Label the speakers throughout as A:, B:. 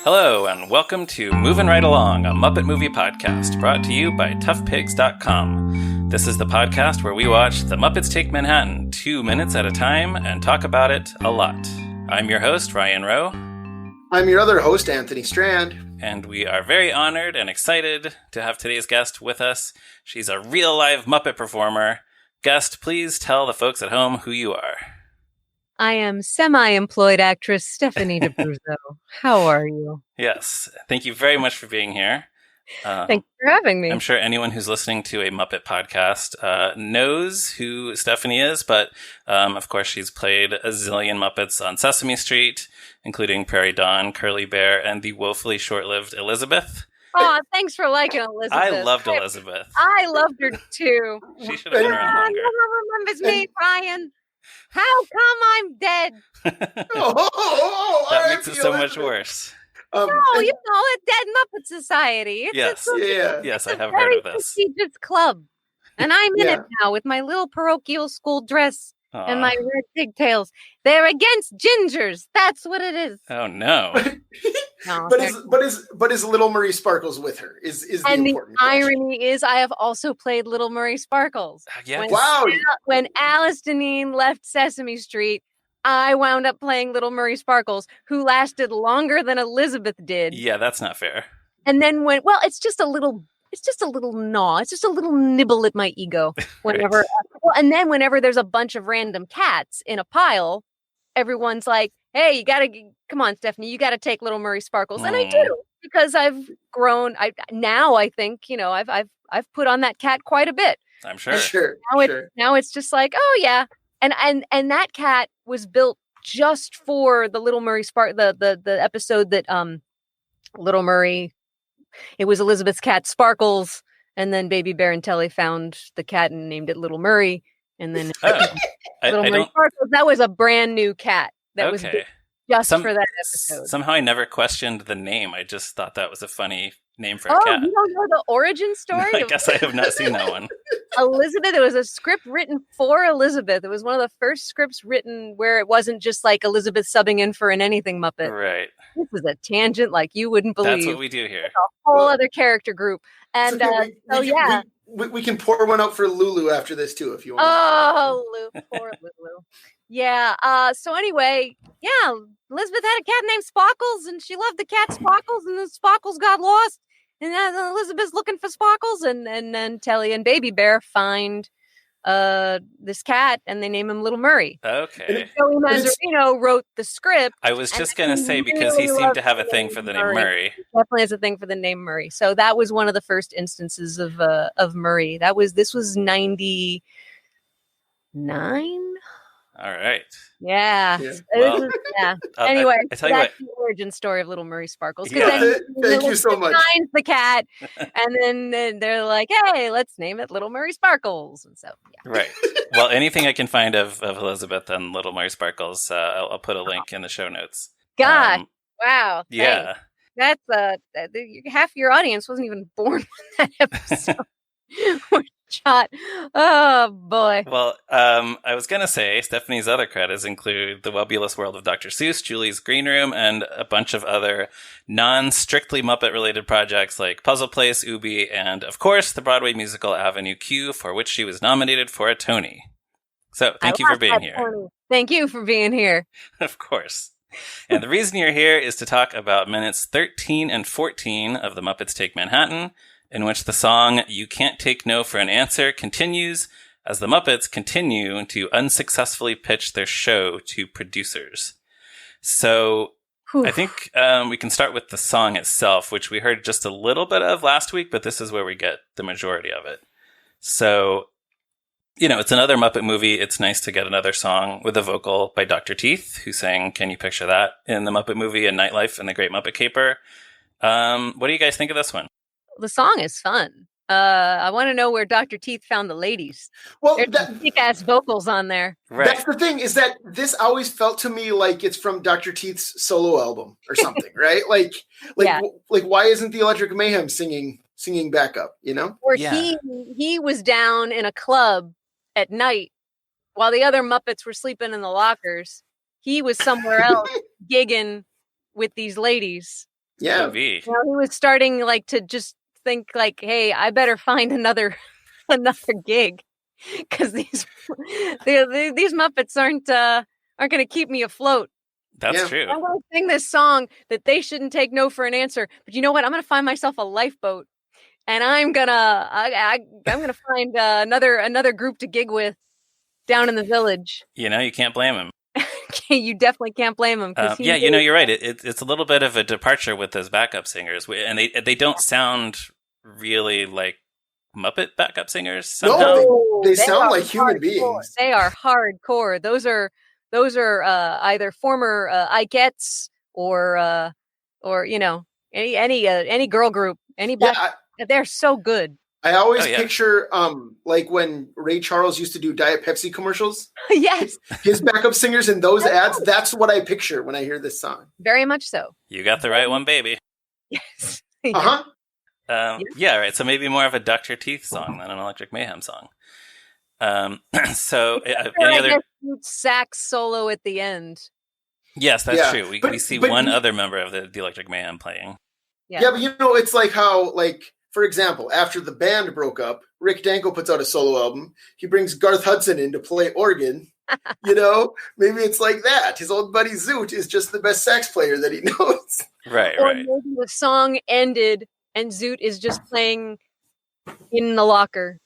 A: Hello, and welcome to Moving Right Along, a Muppet movie podcast brought to you by toughpigs.com. This is the podcast where we watch The Muppets Take Manhattan 2 minutes at a time and talk about it a lot. I'm your host, Ryan Roe.
B: I'm your other host, Anthony Strand.
A: And we are very honored and excited to have today's guest with us. She's a real live Muppet performer. Guest, please tell the folks at home who you are.
C: I am semi-employed actress Stephanie DeBruzzo. How are you?
A: Yes, thank you very much for being here.
C: Thanks for having me.
A: I'm sure anyone who's listening to a Muppet podcast knows who Stephanie is, but of course she's played a zillion Muppets on Sesame Street, including Prairie Dawn, Curly Bear, and the woefully short-lived Elizabeth.
C: Oh, thanks for liking Elizabeth.
A: I loved Elizabeth.
C: I loved her too.
A: She should have been around longer.
C: No one remembers me, Ryan. How come I'm dead?
A: That makes it so much worse.
C: No, you know, a Dead Muppet Society.
A: Yes, I have heard of this.
C: It's a very prestigious club. And I'm in it now with my little parochial school dress and my red pigtails. They're against gingers. That's what it is.
A: Oh, no.
C: No,
B: but is Little Marie Sparkles with her? Is the
C: and
B: important
C: the
B: question.
C: irony is, I have also played Little Marie Sparkles.
A: Yeah.
C: When Alice Deneen left Sesame Street, I wound up playing Little Marie Sparkles, who lasted longer than Elizabeth did.
A: Yeah, that's not fair.
C: And then it's just a little gnaw. It's just a little nibble at my ego. Whenever, and then whenever there's a bunch of random cats in a pile, everyone's like, "Hey, come on, Stephanie, you got to take Little Marie Sparkles," and I do because I've grown. I think I've put on that cat quite a bit.
A: I'm sure.
C: Now it's just like, oh yeah, and that cat was built just for the Little Marie the episode that Little Marie. It was Elizabeth's cat Sparkles, and then Baby Bear and Telly found the cat and named it Little Murray, and then Little Murray Sparkles. That was a brand new cat that was just for that episode.
A: Somehow I never questioned the name. I just thought that was a funny name for a cat.
C: Oh, you don't know the origin story?
A: I guess I have not seen that one.
C: Elizabeth, it was a script written for Elizabeth. It was one of the first scripts written where it wasn't just like Elizabeth subbing in for an anything Muppet.
A: Right.
C: This is a tangent like you wouldn't believe.
A: That's what we do here.
C: It's a whole other character group. And
B: we can pour one out for Lulu after this too, if you want.
C: Oh, poor Lulu. Yeah. So anyway, Elizabeth had a cat named Sparkles, and she loved the cat Sparkles, and then Sparkles got lost, and then Elizabeth's looking for Sparkles, and then Telly and Baby Bear find this cat, and they name him Little Murray.
A: Okay.
C: Joey Mazzarino wrote the script.
A: I was just going to say, because he seemed to have a thing for the name Murray.
C: He definitely has a thing for the name Murray. So that was one of the first instances of Murray. This was 99.
A: All right.
C: Yeah.
A: Well,
C: Anyway,
A: I tell you
C: that's
A: what.
C: the origin story of Little Murray Sparkles.
B: Thank you so much.
C: Finds the cat, and then they're like, "Hey, let's name it Little Murray Sparkles." And so, yeah.
A: Right. Well, anything I can find of Elizabeth and Little Murray Sparkles, I'll put a link in the show notes.
C: Gosh, wow.
A: Yeah.
C: Thanks. That's half your audience wasn't even born when that episode was shot. Oh boy.
A: Well, I was gonna say Stephanie's other credits include The Webulous World of Dr. Seuss, Julie's Green Room, and a bunch of other non-strictly Muppet-related projects like Puzzle Place, Ubi, and of course the Broadway musical Avenue Q, for which she was nominated for a Tony. So thank you for being here.
C: Tony. Thank you for being here.
A: Of course. And the reason you're here is to talk about minutes 13 and 14 of The Muppets Take Manhattan, in which the song You Can't Take No for an Answer continues as the Muppets continue to unsuccessfully pitch their show to producers. So I think we can start with the song itself, which we heard just a little bit of last week, but this is where we get the majority of it. So, it's another Muppet movie. It's nice to get another song with a vocal by Dr. Teeth, who sang Can You Picture That in the Muppet movie and Nightlife and the Great Muppet Caper. What do you guys think of this one?
C: The song is fun. I want to know where Dr. Teeth found the ladies.
B: Well,
C: there's kick-ass vocals on there.
A: Right.
B: That's the thing, is that this always felt to me like it's from Dr. Teeth's solo album or something, right? Like why isn't the Electric Mayhem singing backup?
C: Or he was down in a club at night while the other Muppets were sleeping in the lockers. He was somewhere else gigging with these ladies.
B: Yeah.
A: Davy.
C: You know, he was starting like to just think like, hey, I better find another gig, because these Muppets aren't going to keep me afloat.
A: That's true.
C: I'm going to sing this song that they shouldn't take no for an answer. But you know what? I'm going to find myself a lifeboat, and I'm gonna find another group to gig with down in the village.
A: You know, you can't blame him.
C: You definitely can't blame him.
A: Yeah, you know, you're right. It's a little bit of a departure with those backup singers, and they don't sound really like Muppet backup singers somehow.
B: No, they sound like human beings.
C: They are hardcore. Those are either former Ikettes or you know, any girl group, they're so good.
B: I always picture like when Ray Charles used to do Diet Pepsi commercials.
C: Yes.
B: His backup singers in those ads, that's what I picture when I hear this song.
C: Very much so.
A: You got the right one, baby.
C: Yes.
B: Uh-huh.
A: Yeah, right. So maybe more of a Dr. Teeth song than an Electric Mayhem song. So any other
C: sax solo at the end?
A: Yes, that's true. We see one other member of the Electric Mayhem playing.
B: Yeah, but you know, it's like how, like, for example, after the band broke up, Rick Danko puts out a solo album. He brings Garth Hudson in to play organ. You know, maybe it's like that. His old buddy Zoot is just the best sax player that he knows.
A: Right,
C: or
A: right.
C: Maybe the song ended and Zoot is just playing in the locker.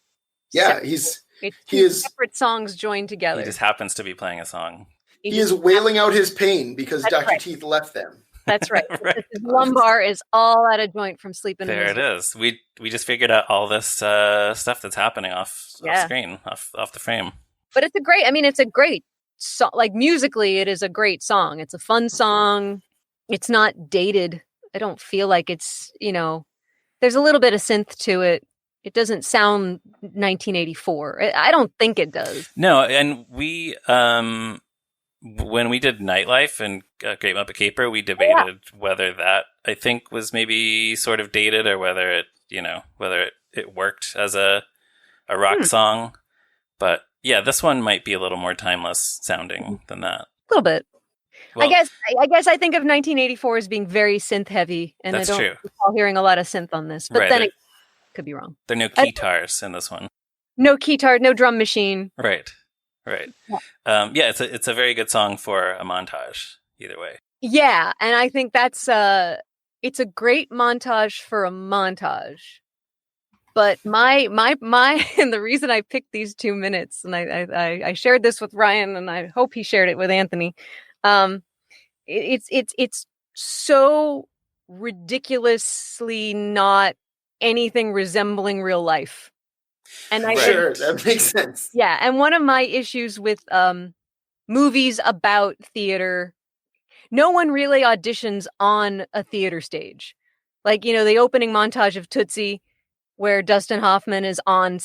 B: Yeah,
C: he is separate songs joined together.
A: He just happens to be playing a song.
B: He is wailing out his pain because Dr. Teeth left them.
C: That's right.
A: Right.
C: His lumbar is all out of joint from sleeping.
A: There it is. We just figured out all this stuff that's happening off screen, off the frame.
C: But it's a great song. Like, musically, it is a great song. It's a fun song. It's not dated. I don't feel like it's, you know, there's a little bit of synth to it. It doesn't sound 1984. I don't think it does.
A: No, and we, when we did Nightlife and Great Muppet Caper, we debated whether that, I think, was maybe sort of dated or whether it worked as a rock song. But yeah, this one might be a little more timeless sounding than that. A
C: little bit.
A: Well,
C: I guess I think of 1984 as being very synth heavy, and I don't recall hearing a lot of synth on this. But then it could be wrong.
A: There are no guitars in this one.
C: No guitar, no drum machine.
A: Right. Yeah, it's a very good song for a montage. Either way.
C: Yeah, and I think that's it's a great montage for a montage. But my and the reason I picked these 2 minutes, and I shared this with Ryan, and I hope he shared it with Anthony. It's so ridiculously not anything resembling real life. And
B: Sure, that makes sense.
C: Yeah, and one of my issues with movies about theater, no one really auditions on a theater stage. Like, you know, the opening montage of Tootsie, where Dustin Hoffman is on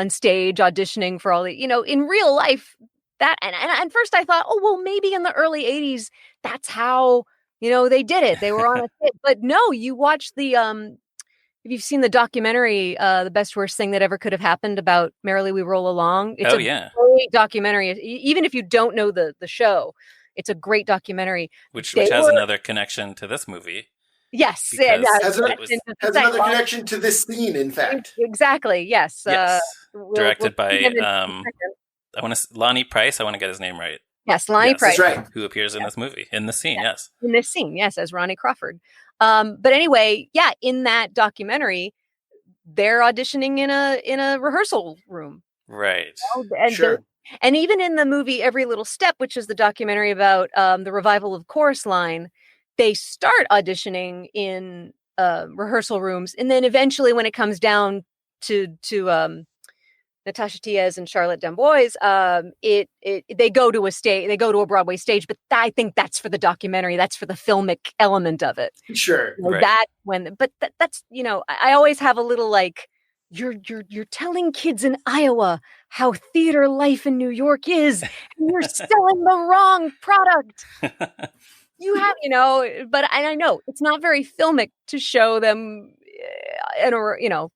C: stage auditioning for all the, you know, in real life, that, and at first I thought, oh, well, maybe in the early 80s, that's how, you know, they did it. They were on a set. But no, you watch the, if you've seen the documentary, The Best Worst Thing That Ever Could Have Happened about Merrily We Roll Along. It's a great documentary. Even if you don't know the show, it's a great documentary.
A: Which has another connection to this movie.
C: Yes.
B: Has another connection to this scene, in fact.
C: Exactly, yes.
A: Directed by, Lonnie Price. I want to get his name right.
C: Yes, Lonnie Price.
B: That's right.
A: Who appears in this movie, in this scene, yes.
C: In this scene, yes, as Ronnie Crawford. But anyway, yeah, in that documentary, they're auditioning in a rehearsal room.
A: Right.
B: Sure.
C: And even in the movie Every Little Step, which is the documentary about the revival of Chorus Line, they start auditioning in rehearsal rooms, and then eventually, when it comes down to Natasha Tiez and Charlotte Demboise, they go to a stage, they go to a Broadway stage, but I think that's for the documentary, that's for the filmic element of it.
B: Sure,
C: you know, that's, you know, I always have a little like, you're telling kids in Iowa how theater life in New York is, and you're selling the wrong product. You have, you know, but I know it's not very filmic to show them, you know,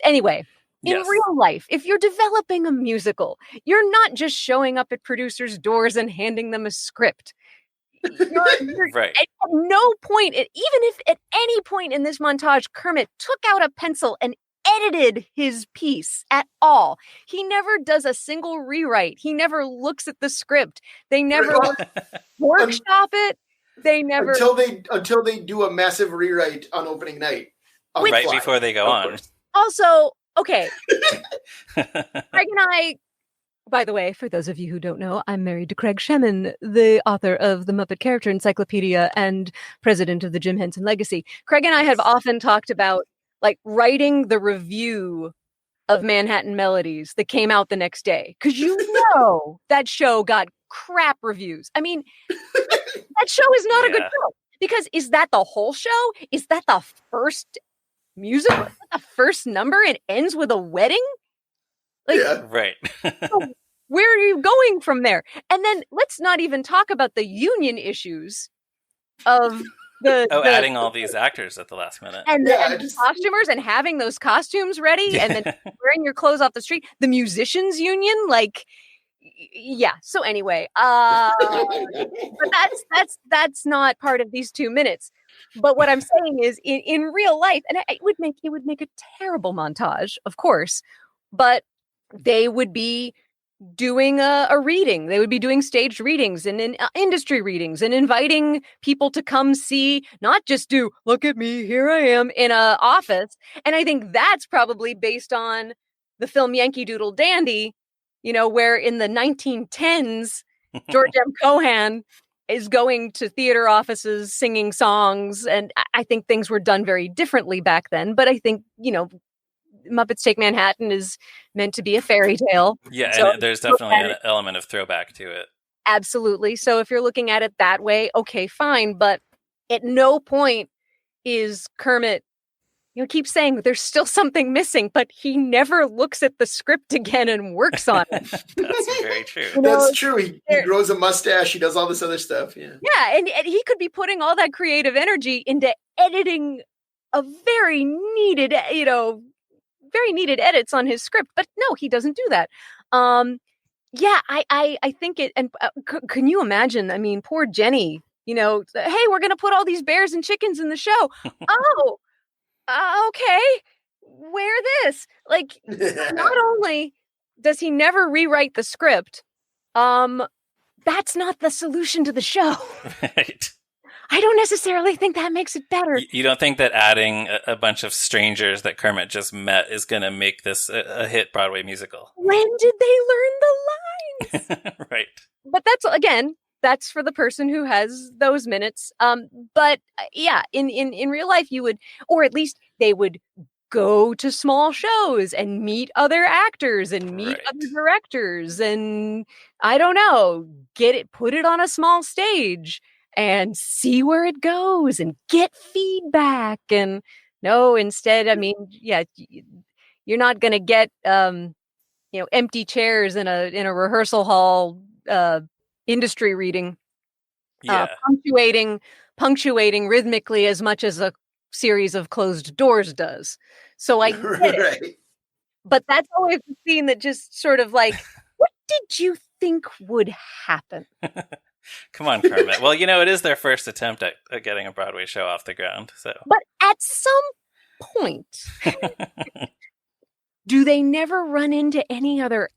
C: anyway. In real life, if you're developing a musical, you're not just showing up at producers' doors and handing them a script.
A: Right.
C: At no point, even if at any point in this montage, Kermit took out a pencil and edited his piece at all. He never does a single rewrite. He never looks at the script. They never workshop it. They never
B: until they do a massive rewrite on opening night.
A: Right before they go on.
C: Also, okay. Craig and I, by the way, for those of you who don't know, I'm married to Craig Shemin, the author of the Muppet Character Encyclopedia and president of the Jim Henson Legacy. Craig and I have often talked about like writing the review of Manhattan Melodies that came out the next day. Because that show got crap reviews. I mean, that show is not a good show. Because is that the whole show? Is that the first musical? Is that the first number? It ends with a wedding? Like,
A: right.
C: So where are you going from there? And then let's not even talk about the union issues of
A: adding all these actors at the last minute.
C: And the costumers and having those costumes ready and then wearing your clothes off the street. The musicians union, like, yeah. So anyway, but that's not part of these 2 minutes. But what I'm saying is in real life, and it would make a terrible montage, of course, but they would be doing a reading. They would be doing staged readings and industry readings and inviting people to come see, not just do, look at me, here I am in a office. And I think that's probably based on the film Yankee Doodle Dandy, where in the 1910s, George M. Cohan is going to theater offices, singing songs. And I think things were done very differently back then. But I think, Muppets Take Manhattan is meant to be a fairy tale.
A: Yeah, so and there's definitely an element of throwback to it.
C: Absolutely. So if you're looking at it that way, okay, fine. But at no point is Kermit, keep saying there's still something missing, but he never looks at the script again and works on it.
A: That's very true.
B: That's true. He grows a mustache. He does all this other stuff. Yeah.
C: Yeah, and he could be putting all that creative energy into editing a very needed edits on his script, but no, he doesn't do that. I think it, and can you imagine? I mean, poor Jenny, hey, we're going to put all these bears and chickens in the show. Oh, okay. Wear this. Like, not only does he never rewrite the script, that's not the solution to the show.
A: Right.
C: I don't necessarily think that makes it better.
A: You don't think that adding a bunch of strangers that Kermit just met is going to make this a hit Broadway musical?
C: When did they learn the lines?
A: Right.
C: But that's for the person who has those minutes. But yeah, in real life, you would, or at least they would go to small shows and meet other actors and meet other directors. And I don't know, put it on a small stage and see where it goes and get feedback. And no, instead, I mean, yeah, you're not going to get, empty chairs in a rehearsal hall, industry reading, punctuating rhythmically as much as a series of closed doors does. So I get it. But that's always the scene that just sort of like, what did you think would happen?
A: Come on, Kermit. Well, it is their first attempt at getting a Broadway show off the ground. So,
C: but at some point, do they never run into any other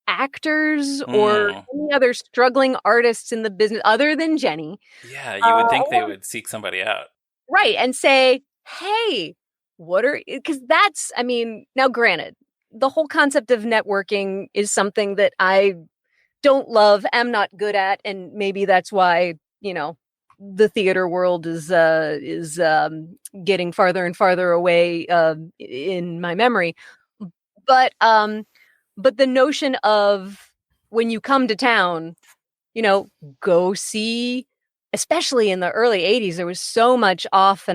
C: actors or any other struggling artists in the business other than Jenny?
A: Yeah, you would think they would seek somebody out.
C: Right, and say, hey, because that's, I mean, now granted, the whole concept of networking is something that I don't love, am not good at, and maybe that's why, the theater world is getting farther and farther away in my memory. But the notion of when you come to town, go see, especially in the early 80s, there was so much off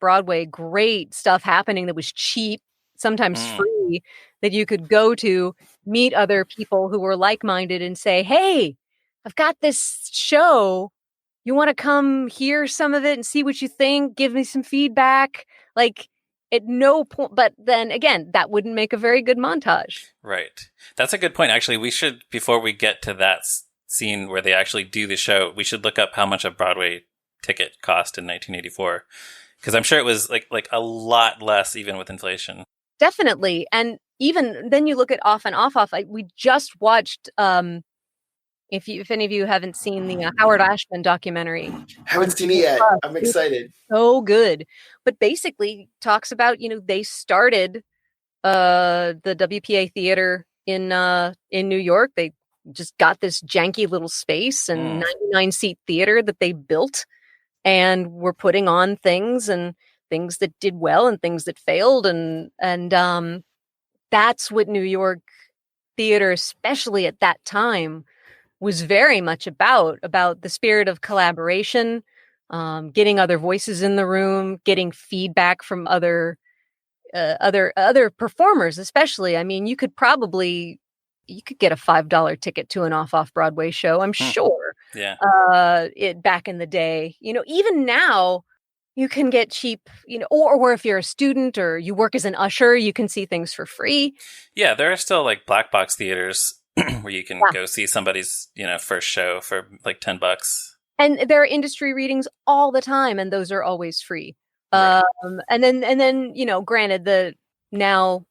C: Broadway, great stuff happening that was cheap, sometimes free, that you could go to meet other people who were like-minded and say, hey, I've got this show. You want to come hear some of it and see what you think? Give me some feedback. Like, at no point, but then again, that wouldn't make a very good montage.
A: Right. That's a good point. Actually, we should, before we get to that seen where they actually do the show, we should look up how much a Broadway ticket cost in 1984. Because I'm sure it was like a lot less even with inflation.
C: Definitely. And even then you look at Off and Off. We just watched, if any of you haven't seen the Howard Ashman documentary.
B: Haven't seen it yet. I'm excited.
C: So good. But basically talks about, they started the WPA theater in New York. They just got this janky little space and 99 seat theater that they built, and were putting on things, and things that did well and things that failed. And that's what New York theater, especially at that time, was very much about the spirit of collaboration, getting other voices in the room, getting feedback from other performers, especially. I mean, you could get a $5 ticket to an off Broadway show, I'm sure.
A: Yeah.
C: It back in the day, even now you can get cheap, or if you're a student or you work as an usher, you can see things for free.
A: Yeah, there are still like black box theaters where you can go see somebody's, first show for like $10.
C: And there are industry readings all the time, and those are always free.
A: Right.
C: And then, granted, the now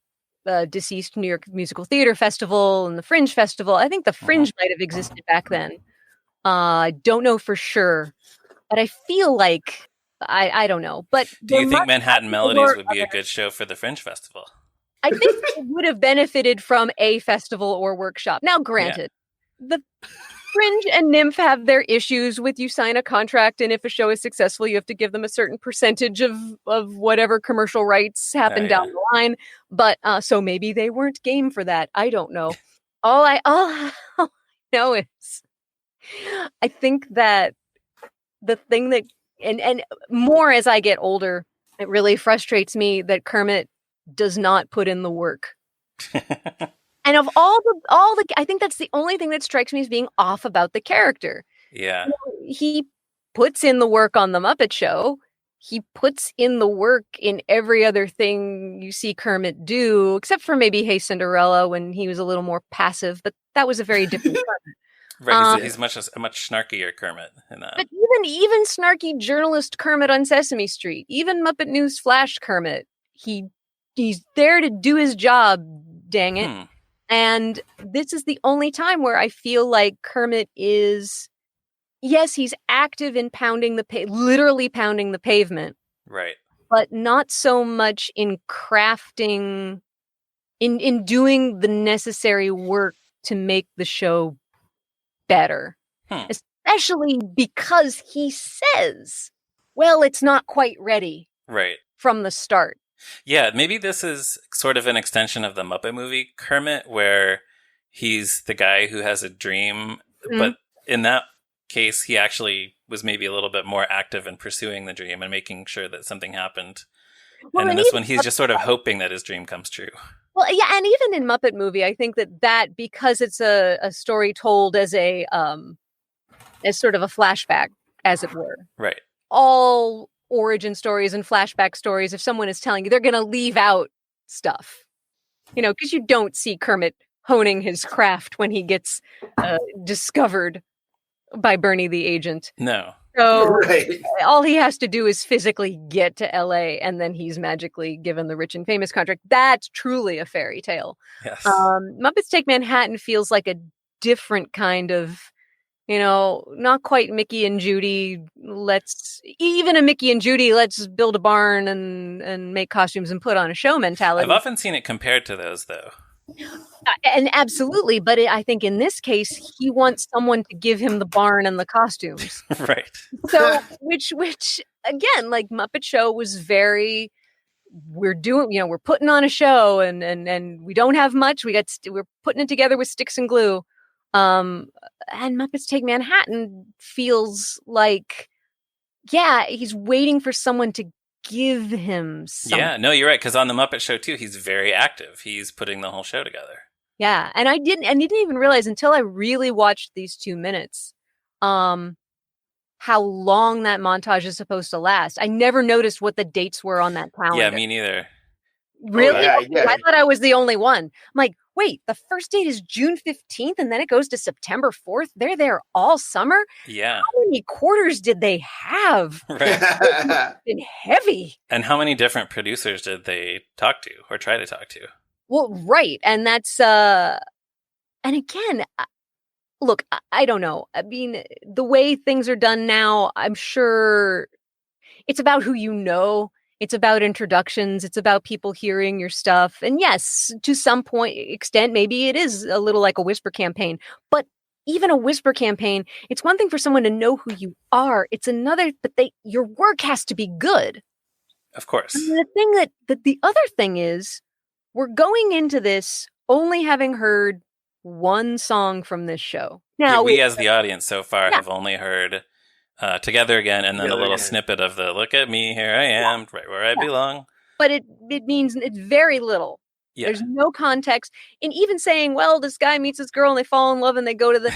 C: deceased New York Musical Theater Festival and the Fringe Festival, I think the Fringe might have existed back then. I don't know for sure, but I feel like I don't know. But
A: do you think Manhattan Melodies would be a good show for the Fringe Festival?
C: I think it would have benefited from a festival or workshop. Now, granted, the Fringe and Nymph have their issues with, you sign a contract, and if a show is successful, you have to give them a certain percentage of whatever commercial rights happen down the line. But so maybe they weren't game for that. I don't know. All I know is I think that the thing that and more as I get older, it really frustrates me that Kermit does not put in the work. And of all the, I think that's the only thing that strikes me as being off about the character.
A: Yeah.
C: He puts in the work on the Muppet Show. He puts in the work in every other thing you see Kermit do, except for maybe Hey Cinderella, when he was a little more passive, but that was a very different Kermit.
A: Right, he's a much snarkier Kermit in that.
C: But even snarky journalist Kermit on Sesame Street, even Muppet News Flash Kermit, he's there to do his job, dang it. And this is the only time where I feel like Kermit is, yes, he's active in literally pounding the pavement.
A: Right.
C: But not so much in crafting, in doing the necessary work to make the show better. Especially because he says, well, it's not quite ready.
A: Right.
C: From the start.
A: Yeah, maybe this is sort of an extension of the Muppet movie Kermit, where he's the guy who has a dream, but in that case, he actually was maybe a little bit more active in pursuing the dream and making sure that something happened. Well, and in this one, he's just sort of hoping that his dream comes true.
C: Well, yeah, and even in Muppet movie, I think that because it's a story told as as sort of a flashback, as it were.
A: Right.
C: All origin stories and flashback stories, if someone is telling you, they're going to leave out stuff, because you don't see Kermit honing his craft when he gets discovered by Bernie the agent.
A: No.
C: So all he has to do is physically get to LA, and then he's magically given the rich and famous contract. That's truly a fairy tale.
A: Yes.
C: Muppets Take Manhattan feels like a different kind of, not quite Mickey and Judy. Let's build a barn and make costumes and put on a show mentality.
A: I've often seen it compared to those, though.
C: And absolutely, but I think in this case, he wants someone to give him the barn and the costumes.
A: Right.
C: So, which again, like Muppet Show was very, we're putting on a show and we don't have much. We're putting it together with sticks and glue. And Muppets Take Manhattan feels like, he's waiting for someone to give him something.
A: Yeah, no, you're right. Because on the Muppet Show too, he's very active. He's putting the whole show together.
C: Yeah, and I didn't even realize until I really watched these 2 minutes, how long that montage is supposed to last. I never noticed what the dates were on that calendar.
A: Yeah, me neither.
C: Really?
B: yeah.
C: I thought I was the only one. I'm like, wait, the first date is June 15th and then it goes to September 4th. They're there all summer.
A: Yeah.
C: How many quarters did they have?
A: Right.
C: It's been heavy.
A: And how many different producers did they talk to or try to talk to?
C: Well, right. And that's, and again, look, I don't know. I mean, the way things are done now, I'm sure it's about who you know. It's about introductions. It's about people hearing your stuff. And yes, to some extent, maybe it is a little like a whisper campaign. But even a whisper campaign, it's one thing for someone to know who you are. It's another, but your work has to be good.
A: Of course.
C: And the other thing is, we're going into this only having heard one song from this show. Now,
A: we as the audience so far have only heard Together Again, and then a little snippet of the "Look at me, here I am, right where I belong."
C: But it means it's very little. Yeah. There's no context. And even saying, well, this guy meets this girl and they fall in love and they go to the...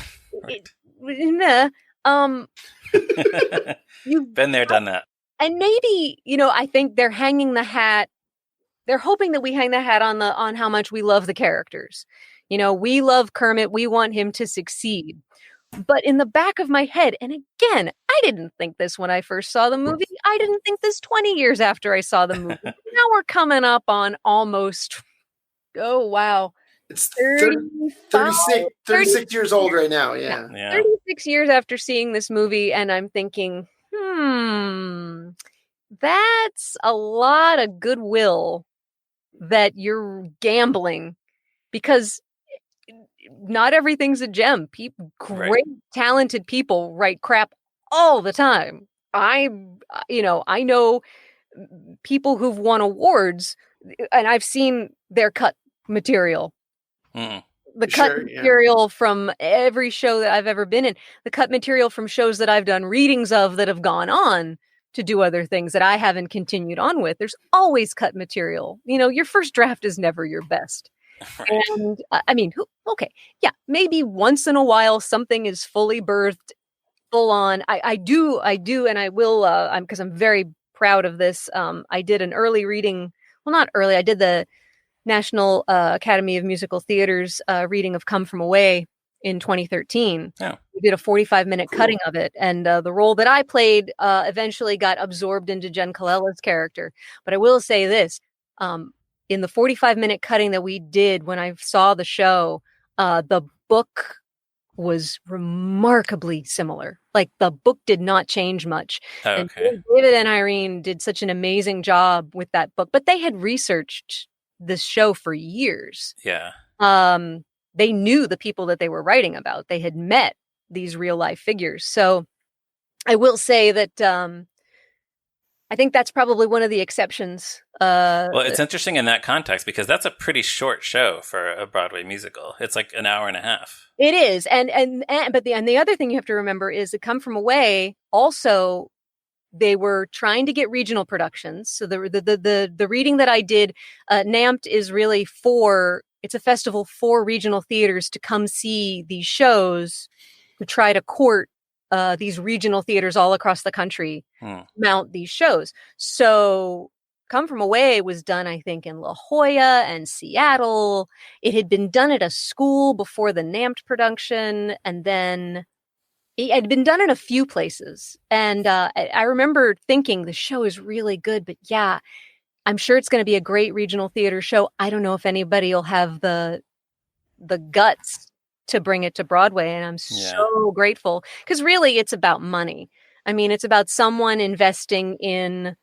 A: You've been there, done that.
C: And maybe, I think they're hanging the hat. They're hoping that we hang the hat on how much we love the characters. We love Kermit. We want him to succeed. But in the back of my head, and again, I didn't think this when I first saw the movie. I didn't think this 20 years after I saw the movie. Now we're coming up on almost, oh, wow.
B: It's 36 years old right now. Yeah.
C: 36 years after seeing this movie. And I'm thinking, that's a lot of goodwill that you're gambling, because not everything's a gem. Great, talented people write crap all the time. I know people who've won awards, and I've seen their cut material. The cut material from every show that I've ever been in, the cut material from shows that I've done readings of that have gone on to do other things that I haven't continued on with. There's always cut material. Your first draft is never your best. Right. And I mean, maybe once in a while something is fully birthed, full on. I do, and I will, because I'm very proud of this. I did an early reading. Well, not early. I did the National Academy of Musical Theater's reading of Come From Away in 2013. Oh. We did a 45-minute cutting of it. And the role that I played eventually got absorbed into Jen Colella's character. But I will say this, in the 45-minute cutting that we did when I saw the show, the book was remarkably similar. Like, the book did not change much. Oh, okay. And David and Irene did such an amazing job with that book. But they had researched this show for years. Yeah. They knew the people that they were writing about. They had met these real life figures. So I will say that I think that's probably one of the exceptions.
A: Well, it's interesting in that context because that's a pretty short show for a Broadway musical. It's like an hour and a half.
C: It is, but the other thing you have to remember is that Come From Away also, they were trying to get regional productions. So the reading that I did, NAMT is really it's a festival for regional theaters to come see these shows to try to court these regional theaters all across the country mount these shows. So Come From Away was done, I think, in La Jolla and Seattle. It had been done at a school before the NAMT production, and then it had been done in a few places. And I remember thinking the show is really good, but yeah, I'm sure it's going to be a great regional theater show. I don't know if anybody will have the guts to bring it to Broadway. And I'm so grateful, because really it's about money. I mean, it's about someone investing in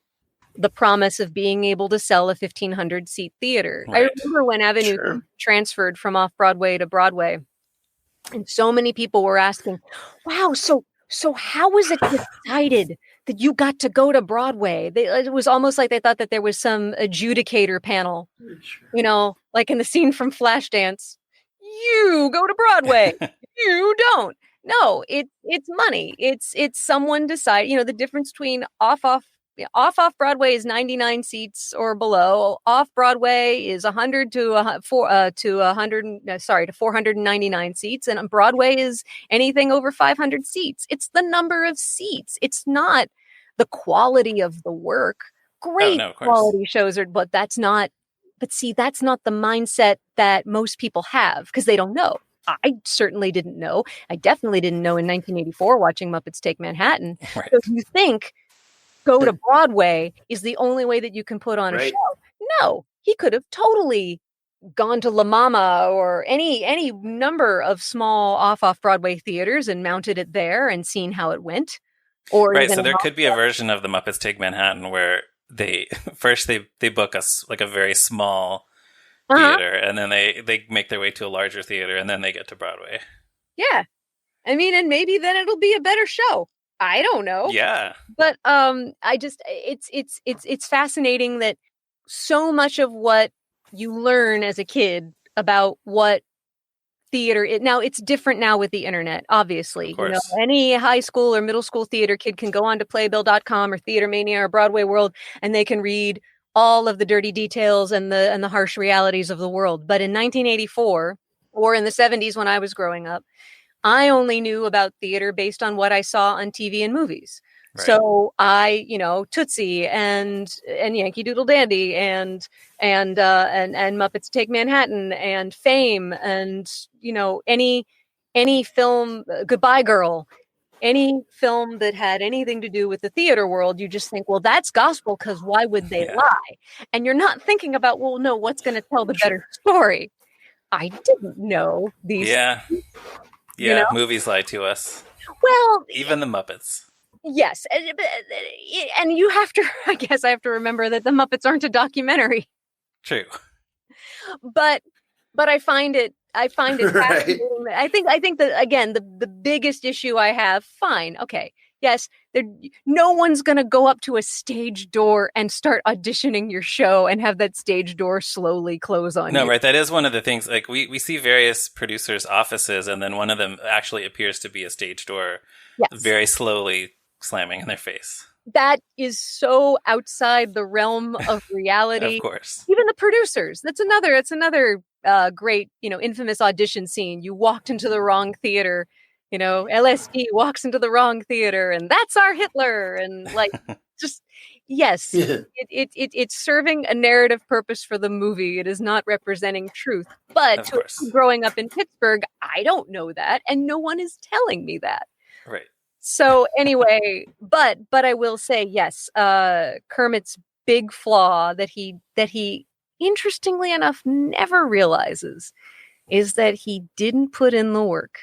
C: the promise of being able to sell a 1,500 seat theater. Right. I remember when Avenue transferred from off Broadway to Broadway, and so many people were asking, wow, so how was it decided that you got to go to Broadway? It was almost like they thought that there was some adjudicator panel, like in the scene from Flashdance. You go to Broadway. You don't. No, it's money. It's someone decide. The difference between off Broadway is 99 seats or below. Off Broadway is 100 to 499 seats, and Broadway is anything over 500 seats. It's the number of seats. It's not the quality of the work. Great quality shows but that's not But see, that's not the mindset that most people have because they don't know. I certainly didn't know. I definitely didn't know in 1984 watching Muppets Take Manhattan.
A: Right.
C: So you think go to Broadway is the only way that you can put on a
B: Right.
C: show. No, he could have totally gone to La Mama or any number of small off Broadway theaters and mounted it there and seen how it went. Or
A: Right,
C: even
A: so there could be a version of the Muppets Take Manhattan where they book us like a very small theater, and then they make their way to a larger theater, and then they get to Broadway.
C: Yeah. I mean, and maybe then it'll be a better show. I don't know.
A: Yeah.
C: But I just it's fascinating that so much of what you learn as a kid about what theater now it's different now with the internet, obviously.
A: Of course.
C: Any high school or middle school theater kid can go on to playbill.com or Theater Mania or Broadway World, and they can read all of the dirty details and the harsh realities of the world. But in 1984 or in the 70s when I was growing up, I only knew about theater based on what I saw on TV and movies.
A: Right.
C: So I, Tootsie and Yankee Doodle Dandy and Muppets Take Manhattan and Fame and any film, Goodbye Girl, any film that had anything to do with the theater world, you just think, well, that's gospel because why would they lie? And you're not thinking about, well, no, what's going to tell the better story? I didn't know these.
A: Yeah. Yeah, movies lie to us.
C: Well,
A: even the Muppets.
C: Yes, and you have to. I guess I have to remember that the Muppets aren't a documentary.
A: True.
C: But I find it.
B: Right.
C: Fascinating. I think that again, the biggest issue I have. Fine, okay, yes. No one's going to go up to a stage door and start auditioning your show and have that stage door slowly close on you.
A: No, right. That is one of the things. Like we see various producers' offices, and then one of them actually appears to be a stage door, very slowly slamming in their face.
C: That is so outside the realm of reality.
A: Of course.
C: Even the producers. That's another great, infamous audition scene. You walked into the wrong theater. LSD walks into the wrong theater, and that's our Hitler. And just yes, it's serving a narrative purpose for the movie. It is not representing truth. But growing up in Pittsburgh, I don't know that, and no one is telling me that.
A: Right.
C: So anyway, but I will say yes. Kermit's big flaw that he interestingly enough never realizes is that he didn't put in the work.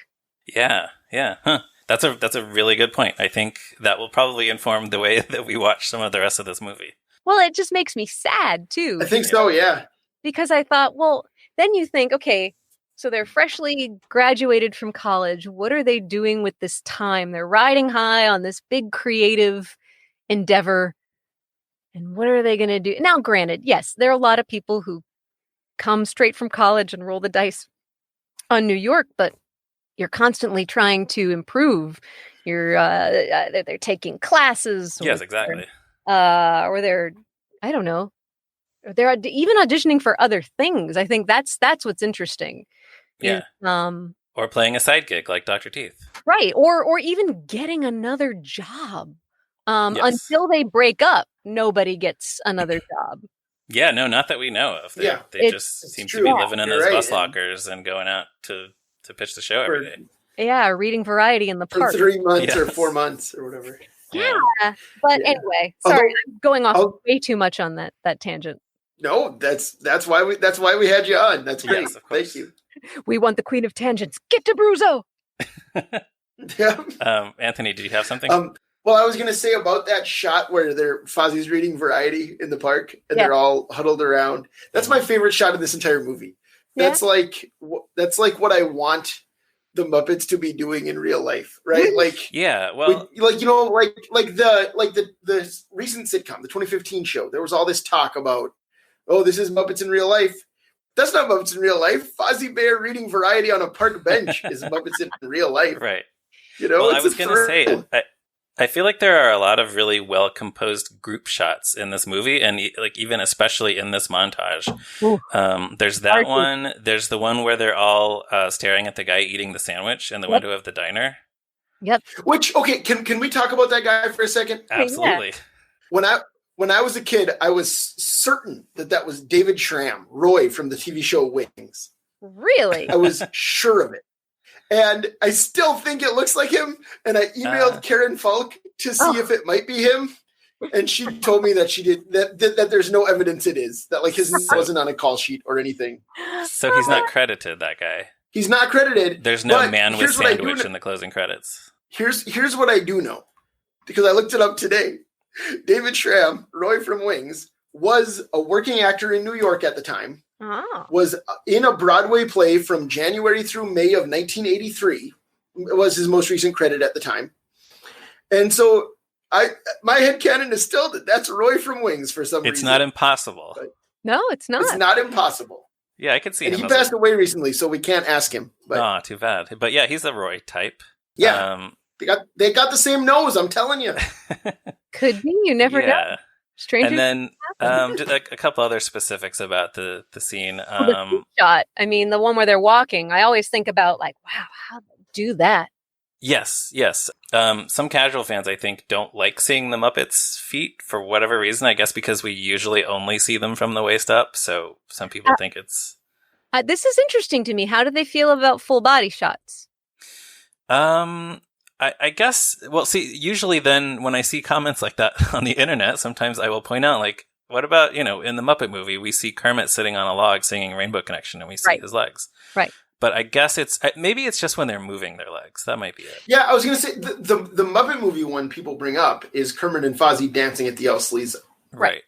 A: Yeah. Huh. That's a really good point. I think that will probably inform the way that we watch some of the rest of this movie.
C: Well, it just makes me sad too.
B: I think so, yeah.
C: Because I thought, well, then you think, okay, so they're freshly graduated from college. What are they doing with this time? They're riding high on this big creative endeavor. And what are they going to do? Now, granted, yes, there are a lot of people who come straight from college and roll the dice on New York, but you're constantly trying to improve. They're taking classes.
A: Yes, exactly.
C: Or they're, I don't know. They're even auditioning for other things. I think that's what's interesting.
A: Yeah. Or playing a side gig like Dr. Teeth.
C: Right. Or even getting another job. Until they break up, nobody gets another job.
A: Yeah, no, not that we know of. They just seem to be living in those bus lockers and going out to pitch the show every day.
C: Yeah, reading Variety in the park.
B: For 3 months or 4 months or whatever.
C: Yeah. But anyway, sorry, I'm going off way too much on that tangent.
B: No, that's why we had you on. That's great.
A: Yes, of course.
B: Thank you.
C: We want the queen of tangents. Get to Bruzo.
B: Yeah.
A: Anthony, did you have something?
B: Well, I was going to say about that shot where Fozzie's reading Variety in the park and they're all huddled around. That's my favorite shot of this entire movie. That's like what I want the Muppets to be doing in real life, right? Like,
A: yeah, well,
B: the recent sitcom, the 2015 show. There was all this talk about, oh, this is Muppets in real life. That's not Muppets in real life. Fozzie Bear reading Variety on a park bench is Muppets in real life,
A: right?
B: Well,
A: I was going to say, I feel like there are a lot of really well composed group shots in this movie, and even especially in this montage. There's that one. There's the one where they're all staring at the guy eating the sandwich in the window of the diner.
C: Yep.
B: Which, okay, can we talk about that guy for a second?
A: Absolutely.
B: Yeah. when I was a kid, I was certain that was David Schramm, Roy from the TV show Wings.
C: Really?
B: I was sure of it. And I still think it looks like him. And I emailed Karen Falk to see if it might be him. And she told me that she did that there's no evidence it is. That like his name wasn't on a call sheet or anything.
A: So he's not credited, that guy.
B: He's not credited.
A: There's no man with sandwich in the closing credits.
B: Here's what I do know. Because I looked it up today. David Schramm, Roy from Wings, was a working actor in New York at the time.
C: Oh.
B: Was in a Broadway play from January through May of 1983. It was his most recent credit at the time. And so my headcanon is still that that's Roy from Wings for some reason.
A: It's not impossible.
B: But
C: no, it's not.
B: It's not impossible.
A: Yeah, I could see
B: and
A: him.
B: He passed away recently, so we can't ask him.
A: But too bad. But yeah, he's a Roy type.
B: Yeah. They got the same nose, I'm telling you.
C: Could be. You never know. Stranger.
A: And then just a couple other specifics about the scene.
C: The shot. I mean, the one where they're walking. I always think about like, wow, how do they do that?
A: Yes. Some casual fans, I think, don't like seeing the Muppets' feet for whatever reason. I guess because we usually only see them from the waist up. So some people think it's...
C: this is interesting to me. How do they feel about full body shots?
A: I guess, well, see, usually then when I see comments like that on the internet, sometimes I will point out, like, what about, in the Muppet movie, we see Kermit sitting on a log singing Rainbow Connection and we see his legs.
C: Right.
A: But I guess maybe it's just when they're moving their legs. That might be it.
B: Yeah, I was going to say, the Muppet movie one people bring up is Kermit and Fozzie dancing at the El Sleaza.
A: Right.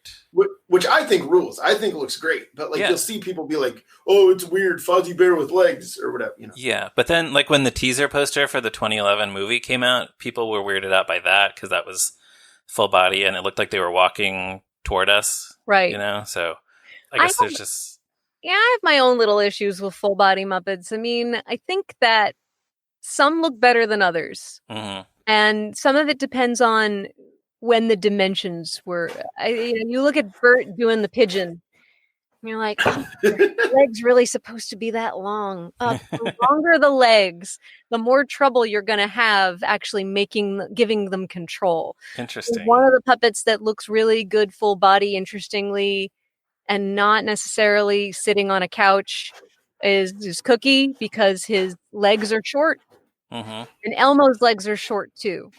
B: Which I think rules. I think it looks great. But you'll see people be like, oh, it's weird, Fozzie Bear with legs or whatever.
A: Yeah, but then when the teaser poster for the 2011 movie came out, people were weirded out by that because that was full body and it looked like they were walking toward us.
C: Right.
A: So I guess there's just...
C: Yeah, I have my own little issues with full body Muppets. I mean, I think that some look better than others.
A: Mm-hmm.
C: And some of it depends on when the dimensions were. You look at Bert doing the pigeon, and you're like, oh, the leg's really supposed to be that long. The longer the legs, the more trouble you're going to have actually giving them control.
A: Interesting.
C: One of the puppets that looks really good full body, interestingly, and not necessarily sitting on a couch is Cookie, because his legs are short.
A: Mm-hmm.
C: And Elmo's legs are short too.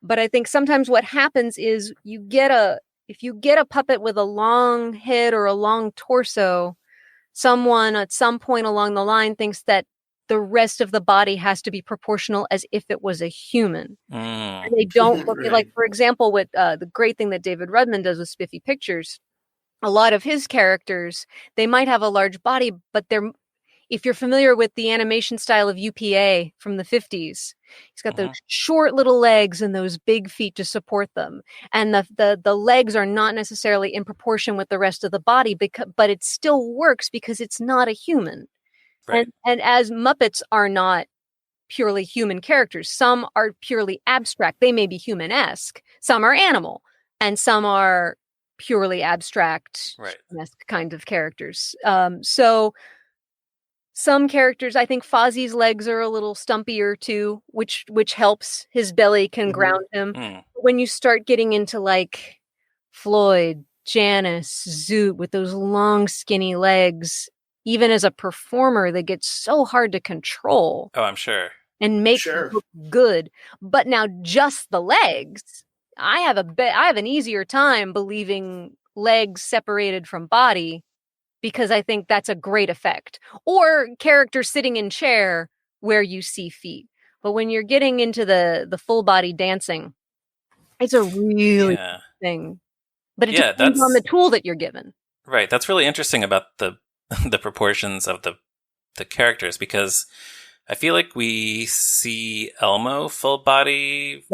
C: But I think sometimes what happens is if you get a puppet with a long head or a long torso, someone at some point along the line thinks that the rest of the body has to be proportional as if it was a human. And they don't look like, for example, with the great thing that David Rudman does with Spiffy Pictures, a lot of his characters, they might have a large body, but if you're familiar with the animation style of UPA from the 50s, he's got those short little legs and those big feet to support them. And the legs are not necessarily in proportion with the rest of the body, but it still works because it's not a human. Right. And as Muppets are not purely human characters, some are purely abstract. They may be human-esque. Some are animal, and some are purely abstract kind of characters. So some characters, I think Fozzie's legs are a little stumpier too, which helps. His belly can ground him. When you start getting into like Floyd, Janice, Zoot with those long skinny legs, even as a performer, they get so hard to control.
A: Oh, I'm sure.
C: And make them look good. But now just the legs, I have an easier time believing legs separated from body, because I think that's a great effect. Or characters sitting in chair where you see feet. But when you're getting into the full body dancing, it's a really good thing. But it depends on the tool that you're given.
A: Right. That's really interesting about the proportions of the characters, because I feel like we see Elmo full body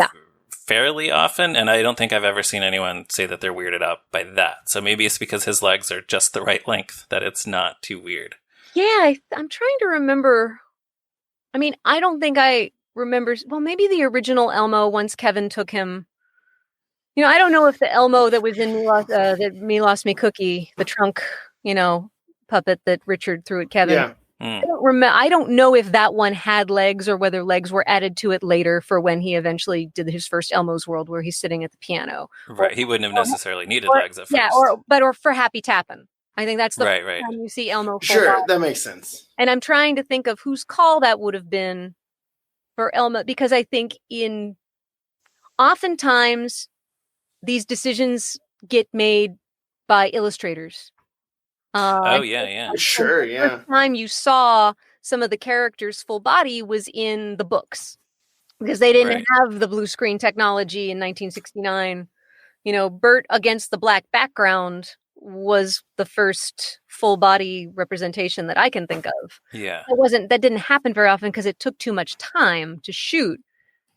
A: fairly often, and I don't think I've ever seen anyone say that they're weirded out by that. So maybe it's because his legs are just the right length that it's not too weird.
C: Yeah, I'm trying to remember. I mean, I don't think I remember. Well, maybe the original Elmo, once Kevin took him. I don't know if the Elmo that was in Me Lost Me Cookie, the trunk, puppet that Richard threw at Kevin. I don't know if that one had legs or whether legs were added to it later for when he eventually did his first Elmo's World, where he's sitting at the piano.
A: Right. He wouldn't have necessarily needed legs at first.
C: Yeah, or for Happy Tappin'. I think that's the first time you see Elmo.
B: Sure, that makes sense.
C: And I'm trying to think of whose call that would have been for Elmo, because I think oftentimes these decisions get made by illustrators.
A: Sure,
C: The first time you saw some of the characters' full body was in the books, because they didn't have the blue screen technology in 1969. Bert against the black background was the first full body representation that I can think of.
A: Yeah.
C: That didn't happen very often because it took too much time to shoot.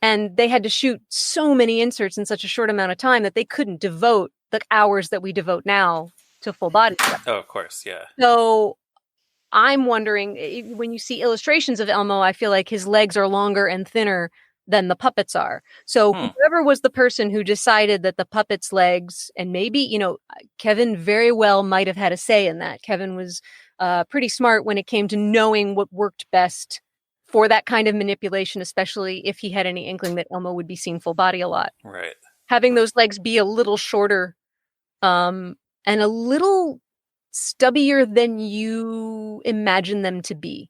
C: And they had to shoot so many inserts in such a short amount of time that they couldn't devote the hours that we devote now to full body stuff.
A: Oh, of course, yeah.
C: So I'm wondering, when you see illustrations of Elmo, I feel like his legs are longer and thinner than the puppets are. So whoever was the person who decided that the puppets' legs, and maybe, Kevin very well might have had a say in that. Kevin was pretty smart when it came to knowing what worked best for that kind of manipulation, especially if he had any inkling that Elmo would be seen full body a lot.
A: Right.
C: Having those legs be a little shorter and a little stubbier than you imagine them to be.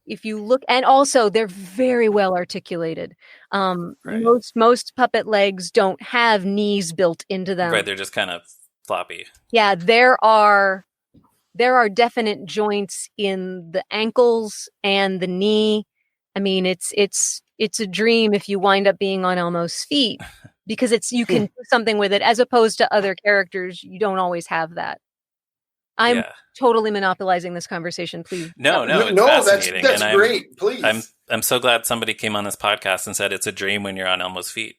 C: If you look, and also they're very well articulated. Most puppet legs don't have knees built into them.
A: Right, they're just kind of floppy.
C: Yeah, there are definite joints in the ankles and the knee. I mean, it's a dream if you wind up being on Elmo's feet, because you can do something with it, as opposed to other characters. You don't always have that. I'm totally monopolizing this conversation. Please.
A: No,
B: that's great. Please.
A: I'm so glad somebody came on this podcast and said it's a dream when you're on Elmo's feet.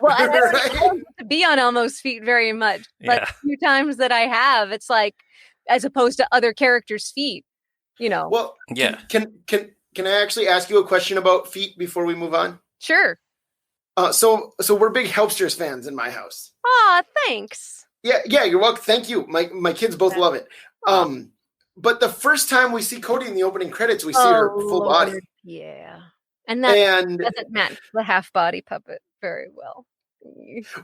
C: Well, I don't get to be on Elmo's feet very much, but a few times that I have, it's like, as opposed to other characters' feet,
B: Well, can I actually ask you a question about feet before we move on?
C: Sure.
B: So we're big Helpsters fans in my house.
C: Aw, thanks.
B: Yeah, you're welcome. Thank you. My kids both love it. But the first time we see Cody in the opening credits, we see her full body.
C: Yeah. And that doesn't match the half body puppet very well.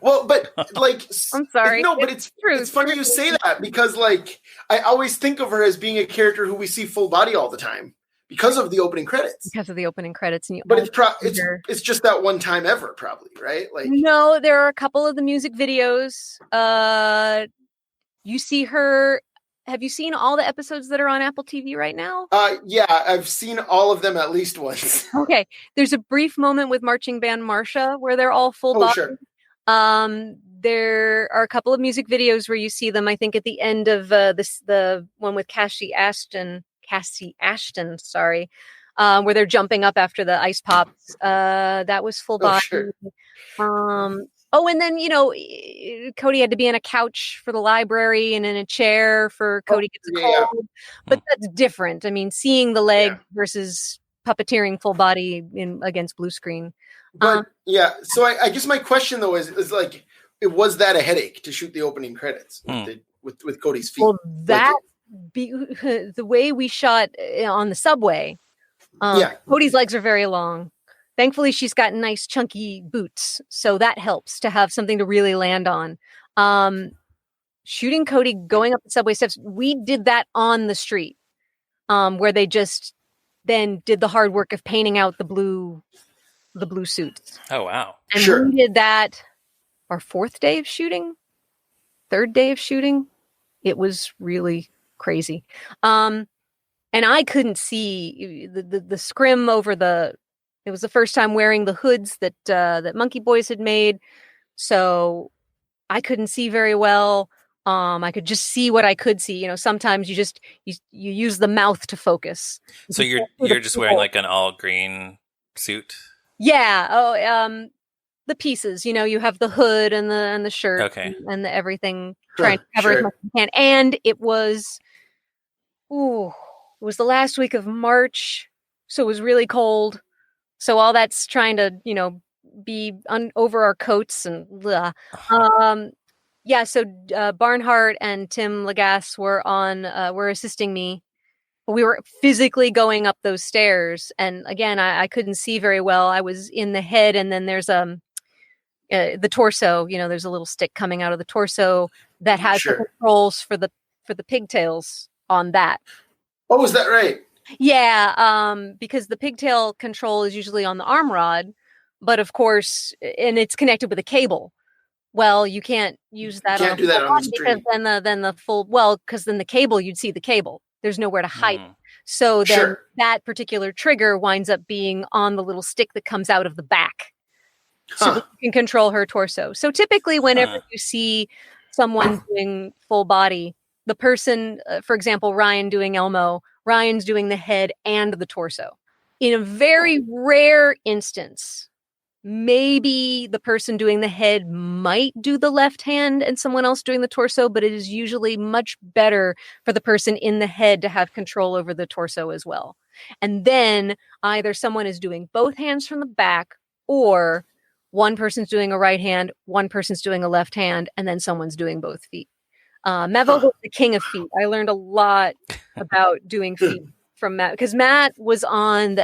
B: Well, but
C: I'm sorry.
B: No, but it's funny you say that, because I always think of her as being a character who we see full body all the time because of the opening credits.
C: But
B: it's just that one time ever, probably, right?
C: No, there are a couple of the music videos. You see her. Have you seen all the episodes that are on Apple TV right now?
B: Yeah, I've seen all of them at least once.
C: Okay, there's a brief moment with marching band Marcia where they're all full body.
B: Sure.
C: There are a couple of music videos where you see them. I think at the end of the one with Cassie Ashton, where they're jumping up after the ice pops. That was full body.
B: Sure.
C: And then, Cody had to be on a couch for the library and in a chair for Cody Gets a Cold. Yeah. But that's different. I mean, seeing the leg versus puppeteering full body against blue screen.
B: But so I guess my question though is was that a headache to shoot the opening credits with Cody's feet?
C: Well, the way we shot on the subway, Cody's legs are very long. Thankfully, she's got nice chunky boots, so that helps to have something to really land on. Shooting Cody going up the subway steps, we did that on the street, where they just then did the hard work of painting out the blue suits.
A: Oh wow!
C: And we did that our third day of shooting. It was really crazy, and I couldn't see the scrim over the. It was the first time wearing the hoods that Monkey Boys had made, so I couldn't see very well. I could just see what I could see. Sometimes you use the mouth to focus.
A: So you're just wearing like an all green suit.
C: Yeah. The pieces. You have the hood and the shirt and the everything, trying to cover as much as you can. And it was the last week of March, so it was really cold. So all that's trying to, be over our coats and blah. So Barnhart and Tim Lagasse were assisting me but we were physically going up those stairs. And again, I couldn't see very well. I was in the head, and then there's the torso. There's a little stick coming out of the torso that has the controls for the pigtails on that.
B: Oh, is that right?
C: Yeah, because the pigtail control is usually on the arm rod, but of course, and it's connected with a cable. Well, you can't use that.
B: Can't do that on the street.
C: Because then the full, because then the cable, you'd see the cable. There's nowhere to hide. So then that particular trigger winds up being on the little stick that comes out of the back. So that you can control her torso. So typically whenever you see someone doing full body, the person, for example, Ryan doing Elmo, Ryan's doing the head and the torso. In a very rare instance, maybe the person doing the head might do the left hand and someone else doing the torso, but it is usually much better for the person in the head to have control over the torso as well. And then either someone is doing both hands from the back, or one person's doing a right hand, one person's doing a left hand, and then someone's doing both feet. Matt Vogel's the king of feet. I learned a lot about doing feet from Matt, because Matt was on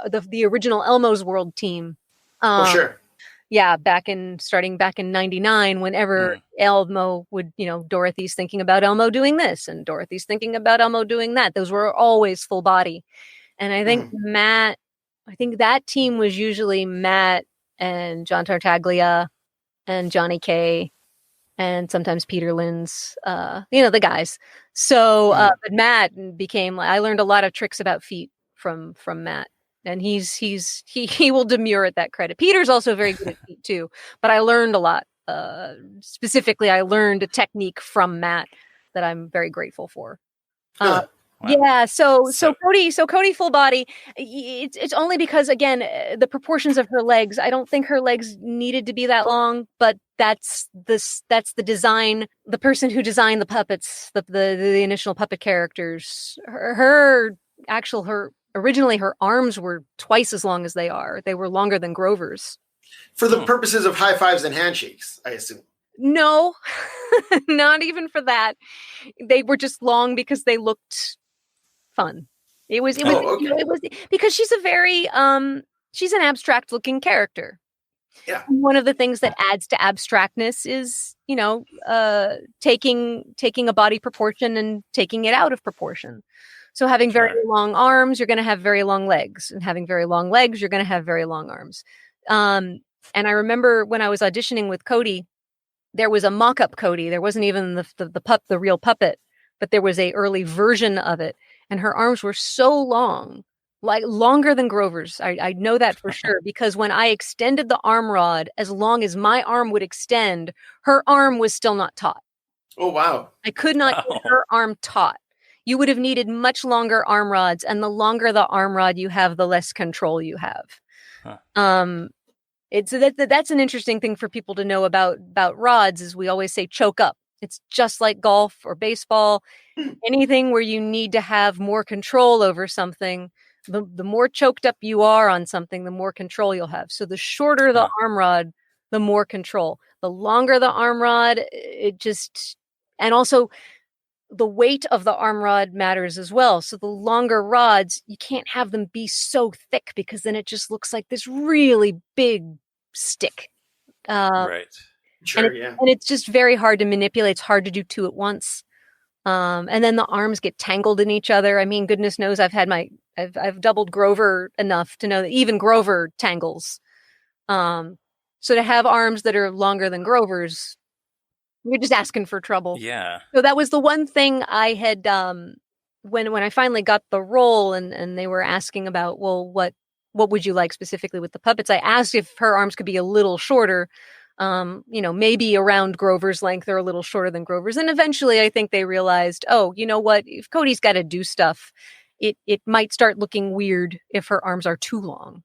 C: the original Elmo's World team. Yeah, starting back in 99, whenever Elmo would, Dorothy's thinking about Elmo doing this and Dorothy's thinking about Elmo doing that. Those were always full body. And I think that team was usually Matt and John Tartaglia and Johnny Kay and sometimes Peter Linz, the guys. So, but Matt I learned a lot of tricks about feet from Matt. And he will demur at that credit. Peter's also very good at feet too, but I learned a lot. Specifically, I learned a technique from Matt that I'm very grateful for. Wow. Yeah. So Cody full body. It's only because, again, the proportions of her legs. I don't think her legs needed to be that long, but that's the design. The person who designed the puppets, the initial puppet characters, originally her arms were twice as long as they are. They were longer than Grover's.
B: For the purposes of high fives and handshakes, I assume.
C: No, not even for that. They were just long because they looked fun. It was because she's a very she's an abstract looking character.
B: Yeah.
C: One of the things that adds to abstractness is, taking a body proportion and taking it out of proportion. So having very long arms, you're going to have very long legs, and having very long legs, you're going to have very long arms. And I remember when I was auditioning with Cody, there was a mock-up Cody. There wasn't even the real puppet, but there was a early version of it, and her arms were so long, like longer than Grover's. I know that for sure, because when I extended the arm rod as long as my arm would extend, her arm was still not taut.
B: Oh wow!
C: I could not get her arm taut. You would have needed much longer arm rods, and the longer the arm rod you have, the less control you have. That's an interesting thing for people to know about rods, is we always say choke up. It's just like golf or baseball. Anything where you need to have more control over something, the more choked up you are on something, the more control you'll have. So the shorter the arm rod, the more control. The longer the arm rod, and also the weight of the arm rod matters as well. So the longer rods, you can't have them be so thick, because then it just looks like this really big stick.
B: Right. Sure,
C: and it's just very hard to manipulate. It's hard to do two at once. And then the arms get tangled in each other. I mean, goodness knows I've doubled Grover enough to know that even Grover tangles. So to have arms that are longer than Grover's, you're just asking for trouble.
A: Yeah.
C: So that was the one thing I had, when I finally got the role, and they were asking about, well, what would you like specifically with the puppets? I asked if her arms could be a little shorter, maybe around Grover's length or a little shorter than Grover's. And eventually I think they realized, oh, you know what? If Cody's got to do stuff, it might start looking weird if her arms are too long.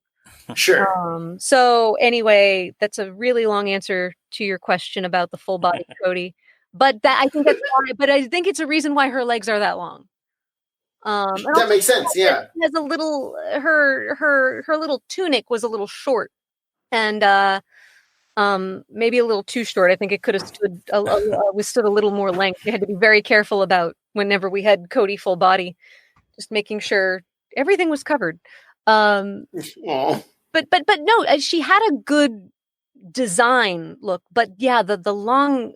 B: Sure.
C: So anyway, that's a really long answer to your question about the full body Cody, but I think that's why. But I think it's a reason why her legs are that long.
B: That makes sense. Yeah.
C: Has a little her little tunic was a little short, and maybe a little too short. I think it could have withstood a little more length. We had to be very careful about whenever we had Cody full body. just making sure everything was covered.
B: Aw.
C: But no, she had a good design look. But yeah, the long,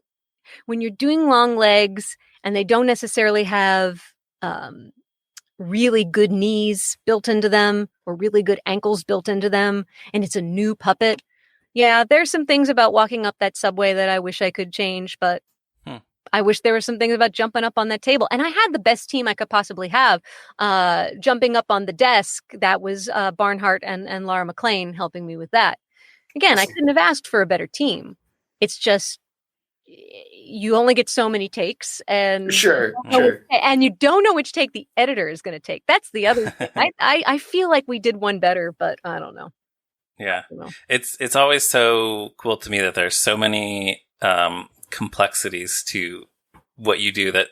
C: when you're doing long legs and they don't necessarily have really good knees built into them or really good ankles built into them, and it's a new puppet. Yeah, there's some things about walking up that subway that I wish I could change, but I wish there were some things about jumping up on that table. And I had the best team I could possibly have. Jumping up on the desk, that was Barnhart and Laura McLean helping me with that. Again, I couldn't have asked for a better team. It's just, you only get so many takes, and
B: Sure.
C: And you don't know which take the editor is going to take. That's the other thing. I feel like we did one better, but I don't know.
A: Yeah, it's always so cool to me that there's so many complexities to what you do that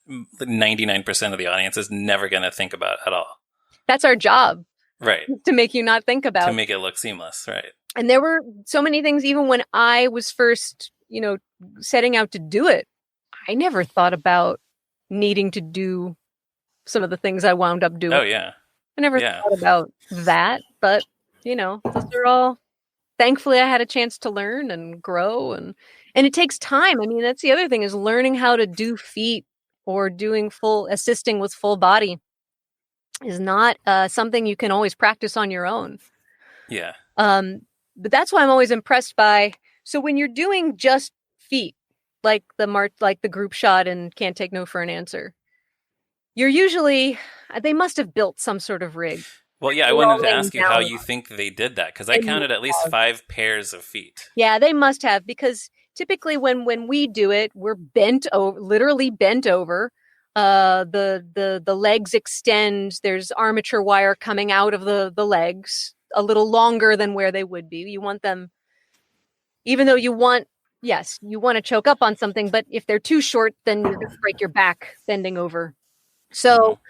A: 99% of the audience is never going to think about at all. That's
C: our job,
A: right?
C: To make you not think about,
A: to make it look seamless, right?
C: And there were so many things, even when I was first, setting out to do it, I never thought about needing to do some of the things I wound up doing.
A: Oh yeah,
C: I never thought about that, but those are all, thankfully I had a chance to learn and grow, and it takes time. I mean, that's the other thing, is learning how to do feet or doing assisting with full body is not something you can always practice on your own.
A: Yeah.
C: But that's why I'm always impressed by, so when you're doing just feet, like the group shot and Can't Take No for an Answer, you're usually, they must have built some sort of rig.
A: Well, yeah, I wanted to ask you how you think they did that, because I counted at least 5 pairs of feet.
C: Yeah, they must have, because typically when we do it, we're literally bent over. The legs extend. There's armature wire coming out of the legs a little longer than where they would be. You want them, even though you want to choke up on something, but if they're too short, then you're going to break your back bending over. So,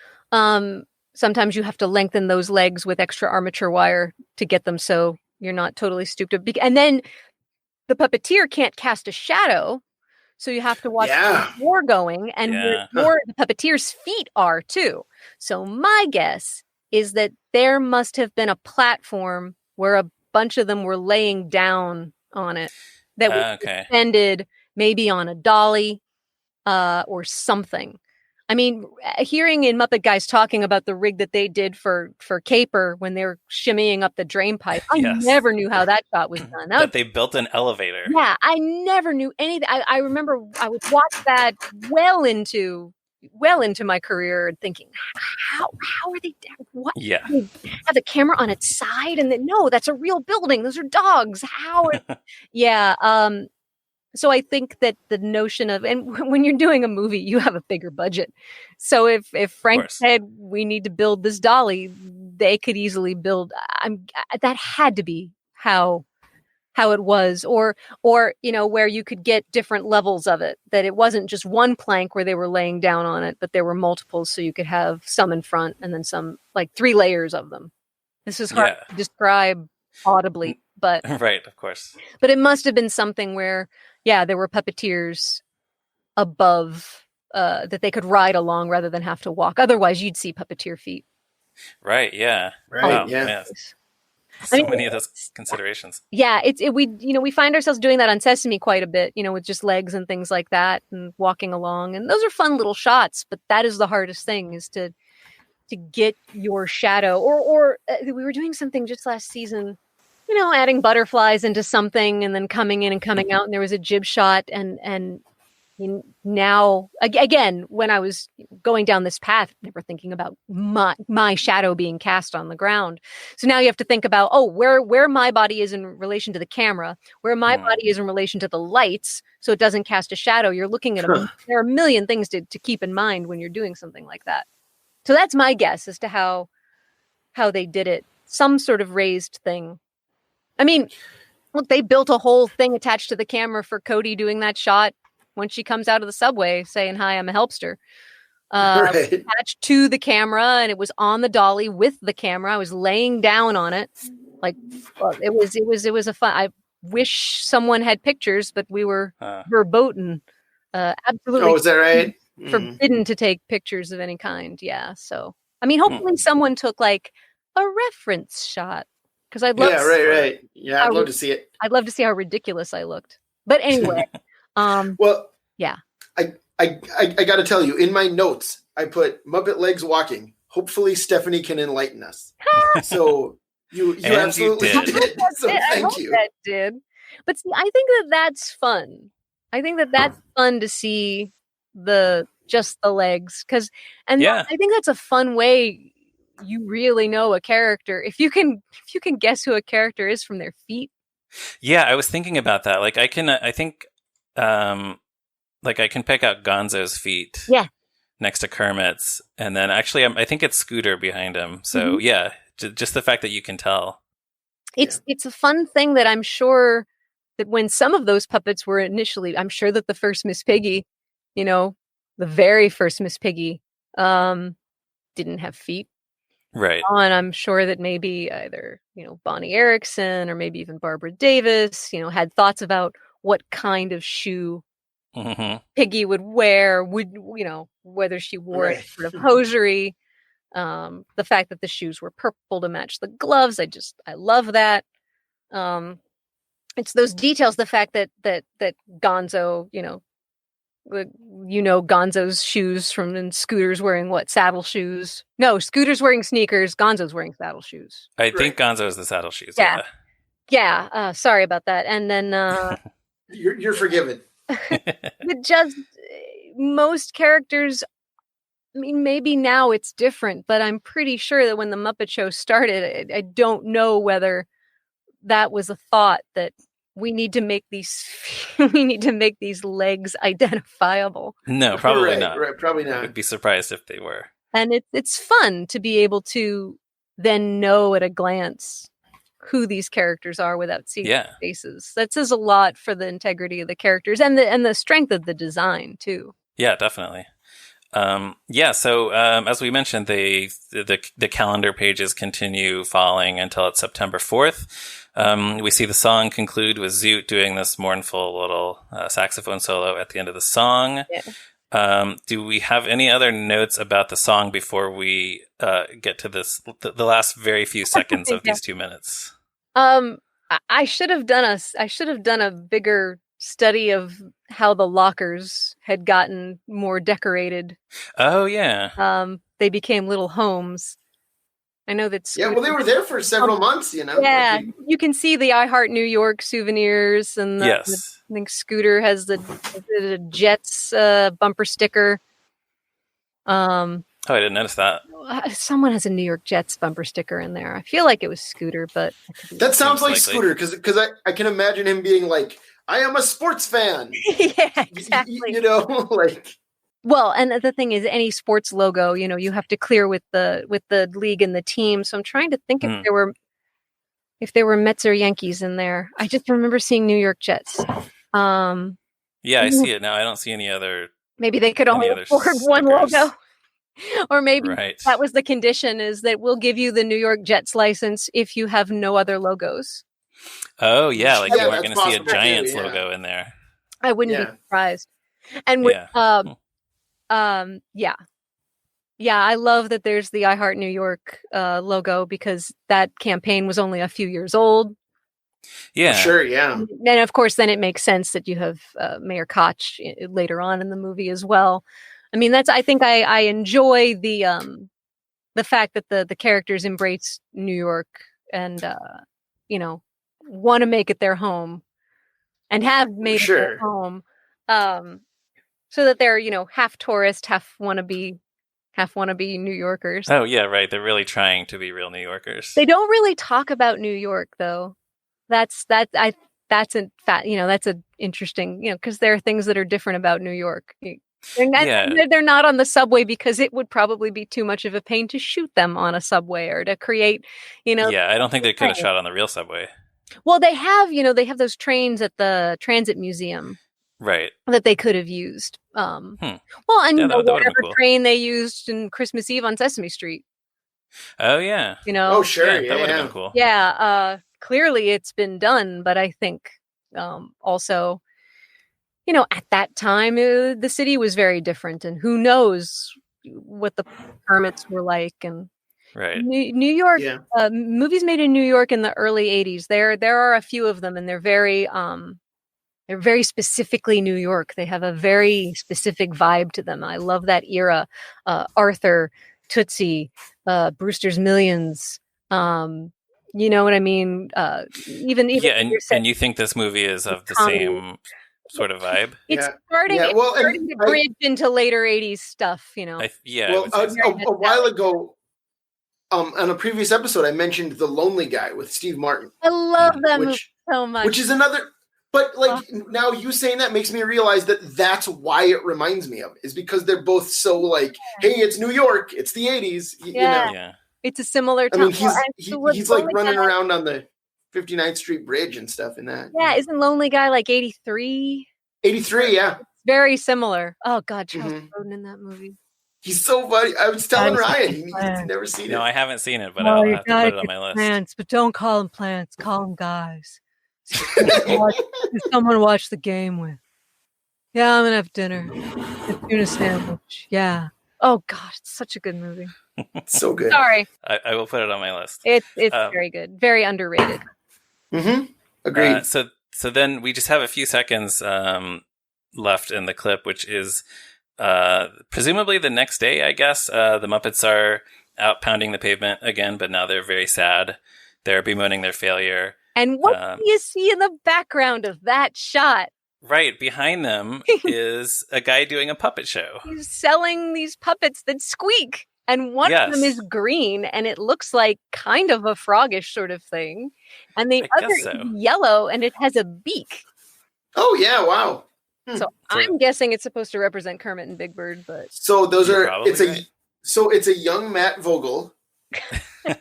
C: sometimes you have to lengthen those legs with extra armature wire to get them so you're not totally stooped up. And then the puppeteer can't cast a shadow, so you have to watch more going, and where the puppeteer's feet are too. So my guess is that there must have been a platform where a bunch of them were laying down on it that was suspended, maybe on a dolly or something. I mean, hearing in Muppet Guys talking about the rig that they did for Caper when they were shimmying up the drain pipe, I never knew how that shot was done.
A: That they built an elevator.
C: Yeah, I never knew anything. I remember I would watch that well into my career, thinking, how are they? What?
A: Yeah,
C: they have the camera on its side, and then no, that's a real building. Those are dogs. How? So I think that the notion of, and when you're doing a movie, you have a bigger budget. So if Frank said we need to build this dolly, they could easily build. That had to be how it was, or where you could get different levels of it. That it wasn't just one plank where they were laying down on it, but there were multiples, so you could have some in front and then some, like 3 layers of them. This is hard to describe audibly, but
A: right, of course.
C: But it must have been something where, there were puppeteers above that they could ride along rather than have to walk. Otherwise, you'd see puppeteer feet.
A: Right. Yeah.
B: Right.
A: Wow, yeah. So many of those considerations.
C: Yeah, we find ourselves doing that on Sesame quite a bit, with just legs and things like that and walking along. And those are fun little shots, but that is the hardest thing, is to get your shadow. Or we were doing something just last season, adding butterflies into something and then coming in and coming out, and there was a jib shot, and now again, when I was going down this path, never thinking about my shadow being cast on the ground. So now you have to think about, where my body is in relation to the camera, where my body is in relation to the lights, so it doesn't cast a shadow. You're looking at there are a million things to keep in mind when you're doing something like that. So that's my guess as to how they did it. Some sort of raised thing. I mean, look, they built a whole thing attached to the camera for Cody doing that shot when she comes out of the subway saying, "Hi, I'm a helpster." Attached to the camera, and it was on the dolly with the camera. I was laying down on it. It was a fun. I wish someone had pictures, but we were verboten. Absolutely.
B: Oh, is that right?
C: Forbidden to take pictures of any kind. Yeah. So I mean, hopefully someone took like a reference shot because I'd love.
B: Yeah, right. Yeah, I'd love to see it.
C: I'd love to see how ridiculous I looked. But anyway,
B: well,
C: yeah.
B: I got to tell you, in my notes, I put Muppet legs walking. Hopefully, Stephanie can enlighten us. So you absolutely did. So thank you.
C: That did. But see, I think that's fun. I think that's fun to see just the legs I think that's a fun way you really know a character if you can guess who a character is from their feet.
A: Yeah, I was thinking about that. Like I can pick out Gonzo's feet.
C: Yeah.
A: Next to Kermit's, and then actually I think it's Scooter behind him. So yeah, just the fact that you can tell.
C: It's a fun thing that I'm sure that when some of those puppets were initially, I'm sure that the first Miss Piggy, the very first Miss Piggy, didn't have feet.
A: Right.
C: And I'm sure that maybe either, Bonnie Erickson or maybe even Barbara Davis, had thoughts about what kind of shoe Piggy would wear, whether she wore sort of hosiery, the fact that the shoes were purple to match the gloves. I love that. It's those details, the fact that Gonzo, Gonzo's shoes and Scooter's wearing saddle shoes. No, Scooter's wearing sneakers. Gonzo's wearing saddle shoes.
A: I think Gonzo's the saddle shoes.
C: Yeah. Sorry about that. And then
B: you're forgiven.
C: But just most characters, I mean, maybe now it's different, but I'm pretty sure that when the Muppet Show started, I don't know whether that was a thought that we need to make these legs identifiable.
A: No, probably not.
B: Right, probably not.
A: I'd be surprised if they were.
C: And it's fun to be able to then know at a glance who these characters are without seeing their faces. That says a lot for the integrity of the characters and the strength of the design too.
A: Yeah, definitely. So as we mentioned, the calendar pages continue falling until it's September 4th. We see the song conclude with Zoot doing this mournful little saxophone solo at the end of the song. Yeah. Do we have any other notes about the song before we get to the last very few seconds of these 2 minutes?
C: I should have done a bigger study of how the lockers had gotten more decorated.
A: Oh yeah.
C: They became little homes. I know that.
B: Yeah, well, they were there for several months,
C: Yeah, you can see the I Heart New York souvenirs, and I think Scooter has the Jets bumper sticker.
A: Oh, I didn't notice that.
C: Someone has a New York Jets bumper sticker in there. I feel like it was Scooter, but
B: that sounds like Scooter because I can imagine him being like, "I am a sports fan."
C: Yeah, exactly. Well, and the thing is, any sports logo, you have to clear with the league and the team. So I'm trying to think if there were Mets or Yankees in there. I just remember seeing New York Jets.
A: Yeah, I see it now. I don't see any other.
C: Maybe they could only afford one logo. Or maybe that was the condition, is that we'll give you the New York Jets license if you have no other logos.
A: Oh, yeah. Like you weren't going to see a Giants logo in there.
C: I wouldn't be surprised. And I love that there's the I Heart New York logo, because that campaign was only a few years old.
A: Yeah.
B: Sure, yeah.
C: And of course, then it makes sense that you have Mayor Koch later on in the movie as well. I mean, I think I enjoy the fact that the characters embrace New York and want to make it their home and have made it their home, so that they're half tourist, half wannabe New Yorkers.
A: Oh yeah, right. They're really trying to be real New Yorkers.
C: They don't really talk about New York though. That's an interesting, because there are things that are different about New York. They're not on the subway because it would probably be too much of a pain to shoot them on a subway or to create,
A: Yeah, I don't think they could have shot on the real subway.
C: Well, they have those trains at the Transit Museum.
A: Right.
C: That they could have used. Well, and whatever train they used in Christmas Eve on Sesame Street.
A: Oh, yeah.
B: Oh, sure.
A: Yeah, that would have been cool.
C: Yeah. Clearly it's been done, but I think also, at that time, the city was very different, and who knows what the Kermits were like, and
A: Right.
C: New York
B: Yeah.
C: movies made in New York in the early 80s. There are a few of them, and they're very specifically New York. They have a very specific vibe to them. I love that era. Arthur, Tootsie, Brewster's Millions. You know what I mean? Even
A: and you think this movie is of the
C: comedy.
A: same sort of vibe?
C: It's starting to bridge into later 80s stuff, you know.
B: Well, a while ago, on a previous episode, I mentioned The Lonely Guy with Steve Martin.
C: I love that movie so much.
B: Which is another, but now you saying that makes me realize that that's why it reminds me of it, is because they're both so like, hey, it's New York, it's the 80s. You know?
A: Yeah.
C: It's a similar time.
B: I mean, he's like running around on the 59th Street Bridge and stuff in that.
C: Yeah, isn't Lonely Guy like 83?
B: 83, yeah.
C: It's very similar. Oh, God, Charles Grodin in that movie.
B: He's so funny. I was telling Ryan, he's never seen it.
A: No, I haven't seen it, but I'll have to put it on my list.
C: Plants, but don't call them plants. Call them guys. Someone watch the game with. Yeah, I'm going to have dinner. A tuna sandwich. Yeah. Oh, God, it's such a good movie.
B: So good.
C: Sorry.
A: I will put it on my list.
C: It's very good. Very underrated.
B: Agreed.
A: So then we just have a few seconds left in the clip, which is presumably the next day, I guess. The Muppets are out pounding the pavement again, but now they're very sad. They're bemoaning their failure.
C: And what do you see in the background of that shot?
A: Right behind them is a guy doing a puppet show.
C: He's selling these puppets that squeak. And one of them is green, and it looks like kind of a froggish sort of thing. And the other is yellow, and it has a beak.
B: Oh, yeah, wow.
C: So I'm guessing it's supposed to represent Kermit and Big Bird, but
B: so those are it's a young Matt Vogel.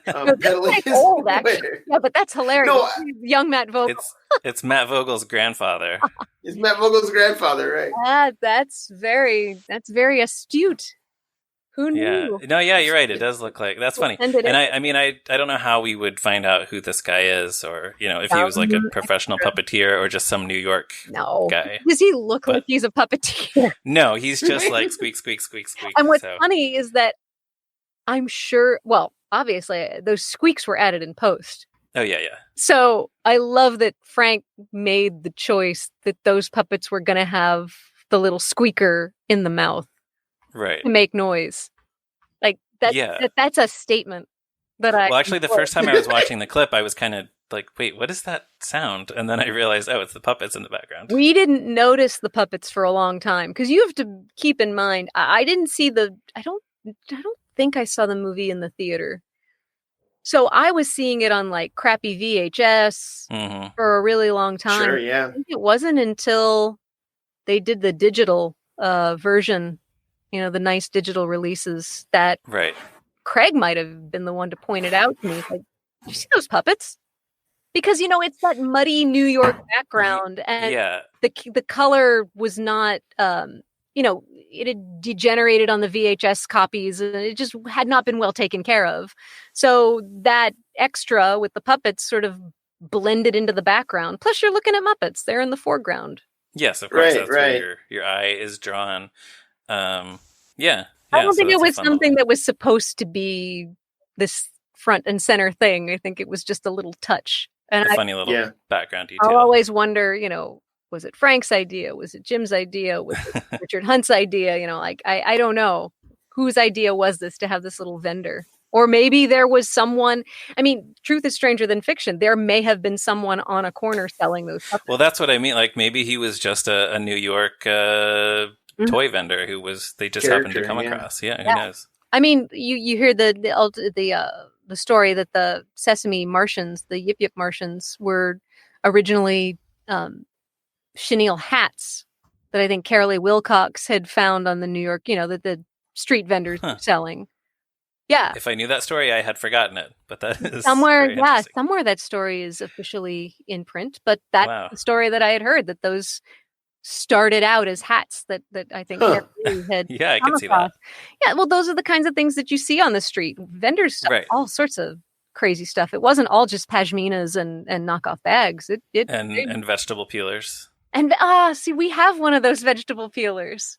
C: Peddling his old, actually. Yeah, but that's hilarious. No, young Matt Vogel.
A: It's Matt Vogel's grandfather.
B: It's Matt Vogel's grandfather, right?
C: That's very astute. Who knew?
A: Yeah. No, yeah, you're right. It does look like that's funny. And I don't know how we would find out who this guy is, or if he was like a professional puppeteer or just some New York guy.
C: Does he look like he's a puppeteer?
A: No, he's just like squeak, squeak, squeak, squeak.
C: And what's funny is that I'm sure. Well, obviously, those squeaks were added in post.
A: Oh yeah.
C: So I love that Frank made the choice that those puppets were going to have the little squeaker in the mouth.
A: Right.
C: To make noise. Like that's a statement that
A: Well, actually, the first time I was watching the clip, I was kind of like, wait, what is that sound? And then I realized, it's the puppets in the background.
C: We didn't notice the puppets for a long time, because you have to keep in mind, I didn't see I don't think I saw the movie in the theater. So I was seeing it on like crappy VHS for a really long time.
B: Sure, yeah.
C: I think it wasn't until they did the digital version, the nice digital releases, that Craig might have been the one to point it out to me. Like, you see those puppets? Because, it's that muddy New York background, and the color was not, it had degenerated on the VHS copies, and it just had not been well taken care of. So that extra with the puppets sort of blended into the background. Plus, you're looking at Muppets; they're in the foreground.
A: Yes, of course. That's where your eye is drawn. I
C: don't think it was something that was supposed to be this front and center thing. I think it was just a little touch. And
A: a funny little background detail.
C: I'll always wonder, was it Frank's idea? Was it Jim's idea? Was it Richard Hunt's idea? I don't know whose idea was this to have this little vendor. Or maybe there was someone, truth is stranger than fiction. There may have been someone on a corner selling those puppets.
A: Well, that's what I mean. Like, maybe he was just a New York toy vendor they just happened to come across. Yeah, who knows?
C: You hear the story that the Sesame Martians, the Yip Yip Martians, were originally chenille hats that I think Carolee Wilcox had found on the New York, that the street vendors were selling. Yeah.
A: If I knew that story, I had forgotten it. But that is
C: somewhere that story is officially in print. But that's the story that I had heard, that those started out as hats that I think had
A: I can see that.
C: Yeah, well, those are the kinds of things that you see on the street. Vendors stuff, all sorts of crazy stuff. It wasn't all just pashminas and knockoff bags.
A: And vegetable peelers.
C: And see, we have one of those vegetable peelers.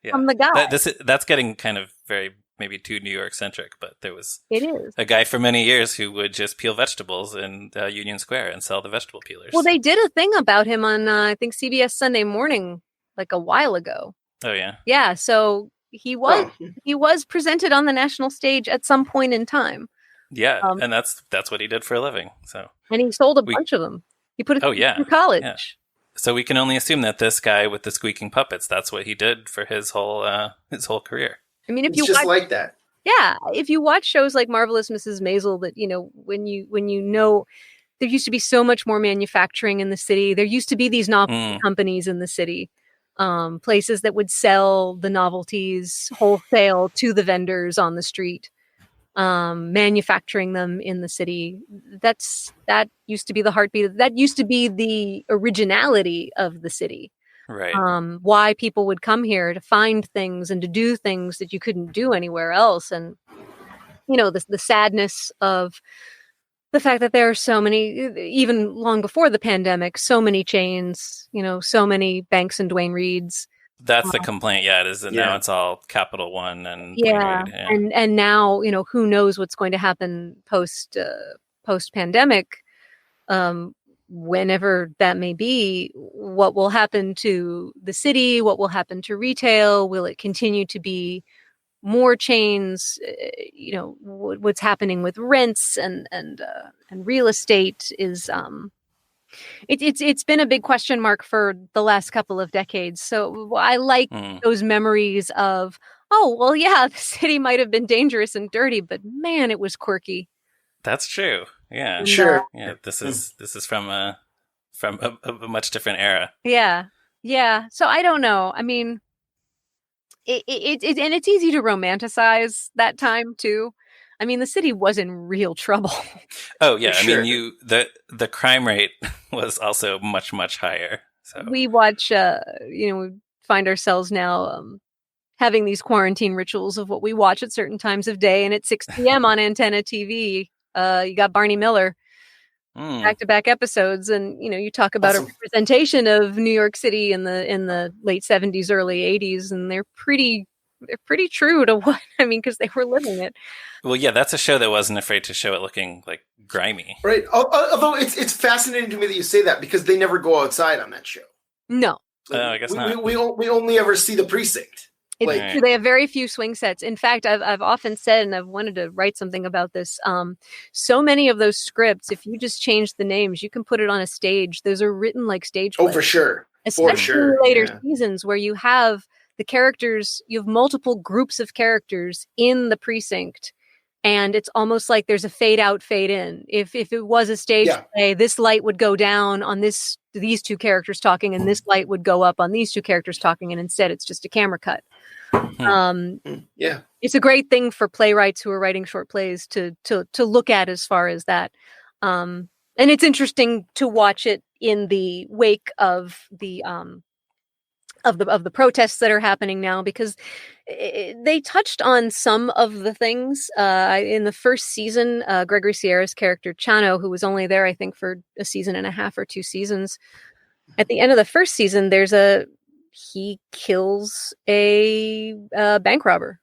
A: Yeah.
C: from the guy.
A: That's getting kind of very maybe too New York centric, but there was
C: It is.
A: a guy for many years who would just peel vegetables in Union Square and sell the vegetable peelers.
C: Well, they did a thing about him on I think CBS Sunday Morning like a while ago.
A: Oh yeah.
C: Yeah, so he was presented on the national stage at some point in time.
A: Yeah, and that's what he did for a living. So
C: and he sold a bunch of them. He put it through college.
A: Yeah. So we can only assume that this guy with the squeaking puppets, that's what he did for his whole career.
C: I mean, if
B: It's
C: you
B: just
C: watch,
B: like that.
C: yeah, if you watch shows like Marvelous Mrs. Maisel, that when you know there used to be so much more manufacturing in the city. There used to be these novelty companies in the city, places that would sell the novelties wholesale to the vendors on the street, manufacturing them in the city. That used to be the heartbeat. That used to be the originality of the city.
A: Right.
C: Why people would come here to find things and to do things that you couldn't do anywhere else. And, the sadness of the fact that there are so many, even long before the pandemic, so many chains, so many Banks and Duane Reeds.
A: That's the complaint. Yeah, it is that now it's all Capital One and
C: yeah.
A: Duane Reade,
C: And now, who knows what's going to happen post pandemic. Whenever that may be, what will happen to the city, what will happen to retail, will it continue to be more chains, what's happening with rents and real estate is, it's been a big question mark for the last couple of decades. So I like those memories of, oh, well, yeah, the city might have been dangerous and dirty, but man, it was quirky.
A: That's true. Yeah,
C: And,
B: sure.
A: Yeah, this is from a much different era.
C: Yeah. So I don't know. I mean, and it's easy to romanticize that time too. I mean, the city was in real trouble.
A: Oh yeah,
B: Sure.
A: I mean, the crime rate was also much, much higher. So
C: We watch, we find ourselves now having these quarantine rituals of what we watch at certain times of day, and at 6 p.m. on Antenna TV, you got Barney Miller. Back-to-back episodes, and you talk about a representation of New York City in the late 70s, early 80s, and they're pretty true to what I mean, because they were living it.
A: Well, yeah, that's a show that wasn't afraid to show it looking like grimy,
B: right? Although it's fascinating to me that you say that, because they never go outside on that show.
C: No,
A: I guess not.
B: We only ever see the precinct.
C: It's true. They have very few swing sets. In fact, I've often said, and I've wanted to write something about this. So many of those scripts, if you just change the names, you can put it on a stage. Those are written like stage plays.
B: Oh, for sure.
C: Especially in later seasons where you have the characters, you have multiple groups of characters in the precinct. And it's almost like there's a fade out, fade in. If it was a stage play, this light would go down on these two characters talking, and this light would go up on these two characters talking, and instead it's just a camera cut. It's a great thing for playwrights who are writing short plays to look at as far as that. And it's interesting to watch it in the wake of the protests that are happening now, because they touched on some of the things in the first season. Gregory Sierra's character Chano, who was only there, I think, for a season and a half or 2 seasons. At the end of the first season, he kills a bank robber,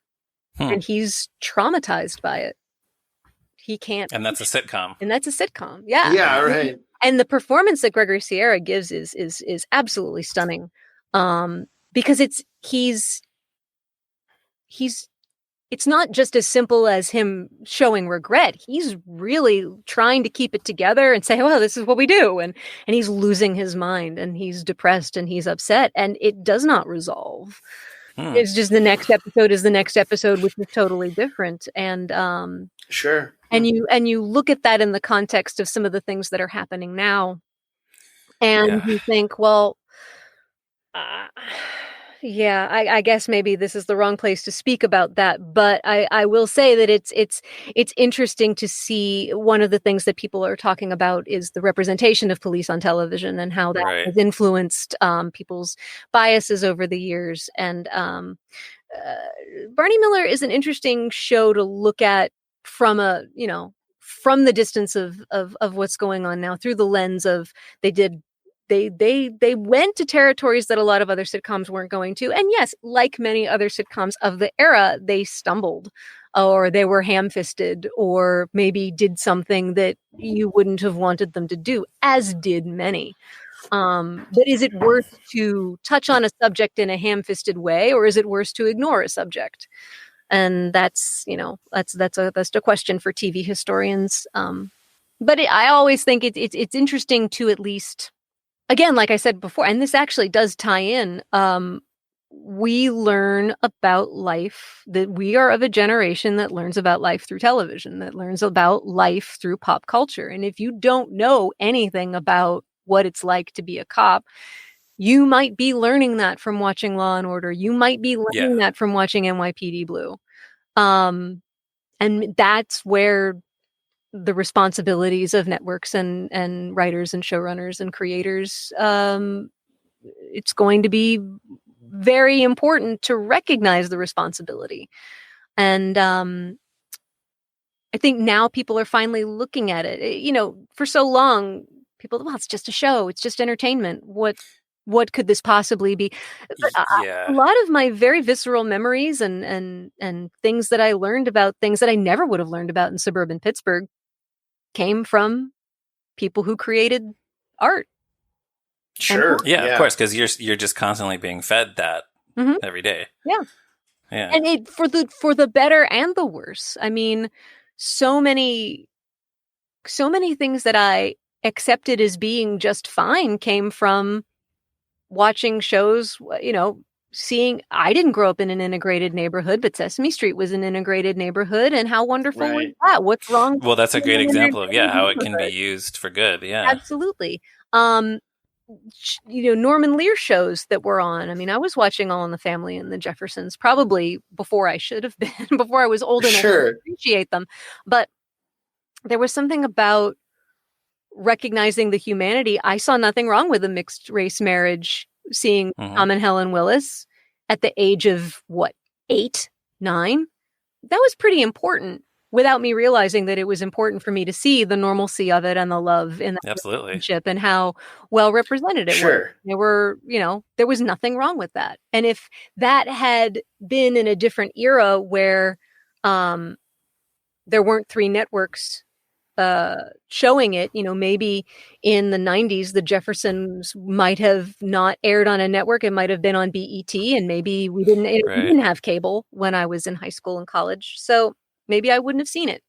C: and he's traumatized by it. He can't, and
A: that's a sitcom.
C: Yeah,
B: yeah, right.
C: And the performance that Gregory Sierra gives is absolutely stunning. Because it's not just as simple as him showing regret. He's really trying to keep it together and say, well, this is what we do. And he's losing his mind, and he's depressed, and he's upset, and it does not resolve. It's just the next episode is the next episode, which is totally different. And,
B: sure.
C: And you look at that in the context of some of the things that are happening now, and you think, well, I guess maybe this is the wrong place to speak about that, but I will say that it's interesting to see. One of the things that people are talking about is the representation of police on television, and how that has influenced people's biases over the years. And Barney Miller is an interesting show to look at from the distance of what's going on now, through the lens of, they did they went to territories that a lot of other sitcoms weren't going to. And yes, like many other sitcoms of the era, they stumbled, or they were ham-fisted, or maybe did something that you wouldn't have wanted them to do, as did many. But is it worse to touch on a subject in a ham-fisted way, or is it worse to ignore a subject? And that's a question for TV historians. But I always think it's interesting to at least, again, like I said before, and this actually does tie in. We learn about life, that we are of a generation that learns about life through television, that learns about life through pop culture. And if you don't know anything about what it's like to be a cop, you might be learning that from watching Law and Order. You might be learning that from watching NYPD Blue. And that's where the responsibilities of networks and writers and showrunners and creators, it's going to be very important to recognize the responsibility. And I think now people are finally looking at it. For so long, people, well, it's just a show, it's just entertainment. What could this possibly be? A lot of my very visceral memories and things that I learned about things that I never would have learned about in suburban Pittsburgh came from people who created art.
B: Sure.
A: Yeah, of course, because you're just constantly being fed that every day.
C: Yeah.
A: Yeah.
C: And it for the better and the worse. I mean, so many things that I accepted as being just fine came from watching shows, seeing. I didn't grow up in an integrated neighborhood, but Sesame Street was an integrated neighborhood, and how wonderful was that? What's wrong?
A: Well, that's a great example of how it can be used for good. Yeah,
C: absolutely. Norman Lear shows that were on. I mean, I was watching All in the Family and the Jeffersons probably before I should have been, before I was old enough to appreciate them. But there was something about recognizing the humanity. I saw nothing wrong with a mixed race marriage, seeing Tom and Helen Willis at the age of 8, 9. That was pretty important, without me realizing that it was important for me to see the normalcy of it and the love in that relationship and how well represented it was. There were, there was nothing wrong with that. And if that had been in a different era where there weren't 3 networks showing it, maybe in the 90s, the Jeffersons might have not aired on a network. It might have been on BET, and maybe we didn't have cable when I was in high school and college. So maybe I wouldn't have seen it.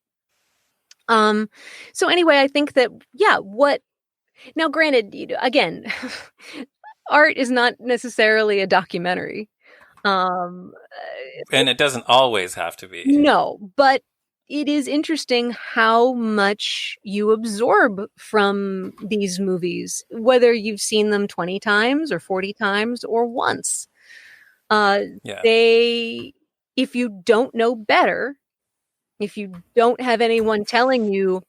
C: So anyway, I think that, now granted, again, art is not necessarily a documentary.
A: And it doesn't always have to be.
C: No, but it is interesting how much you absorb from these movies, whether you've seen them 20 times or 40 times or once. If you don't know better, if you don't have anyone telling you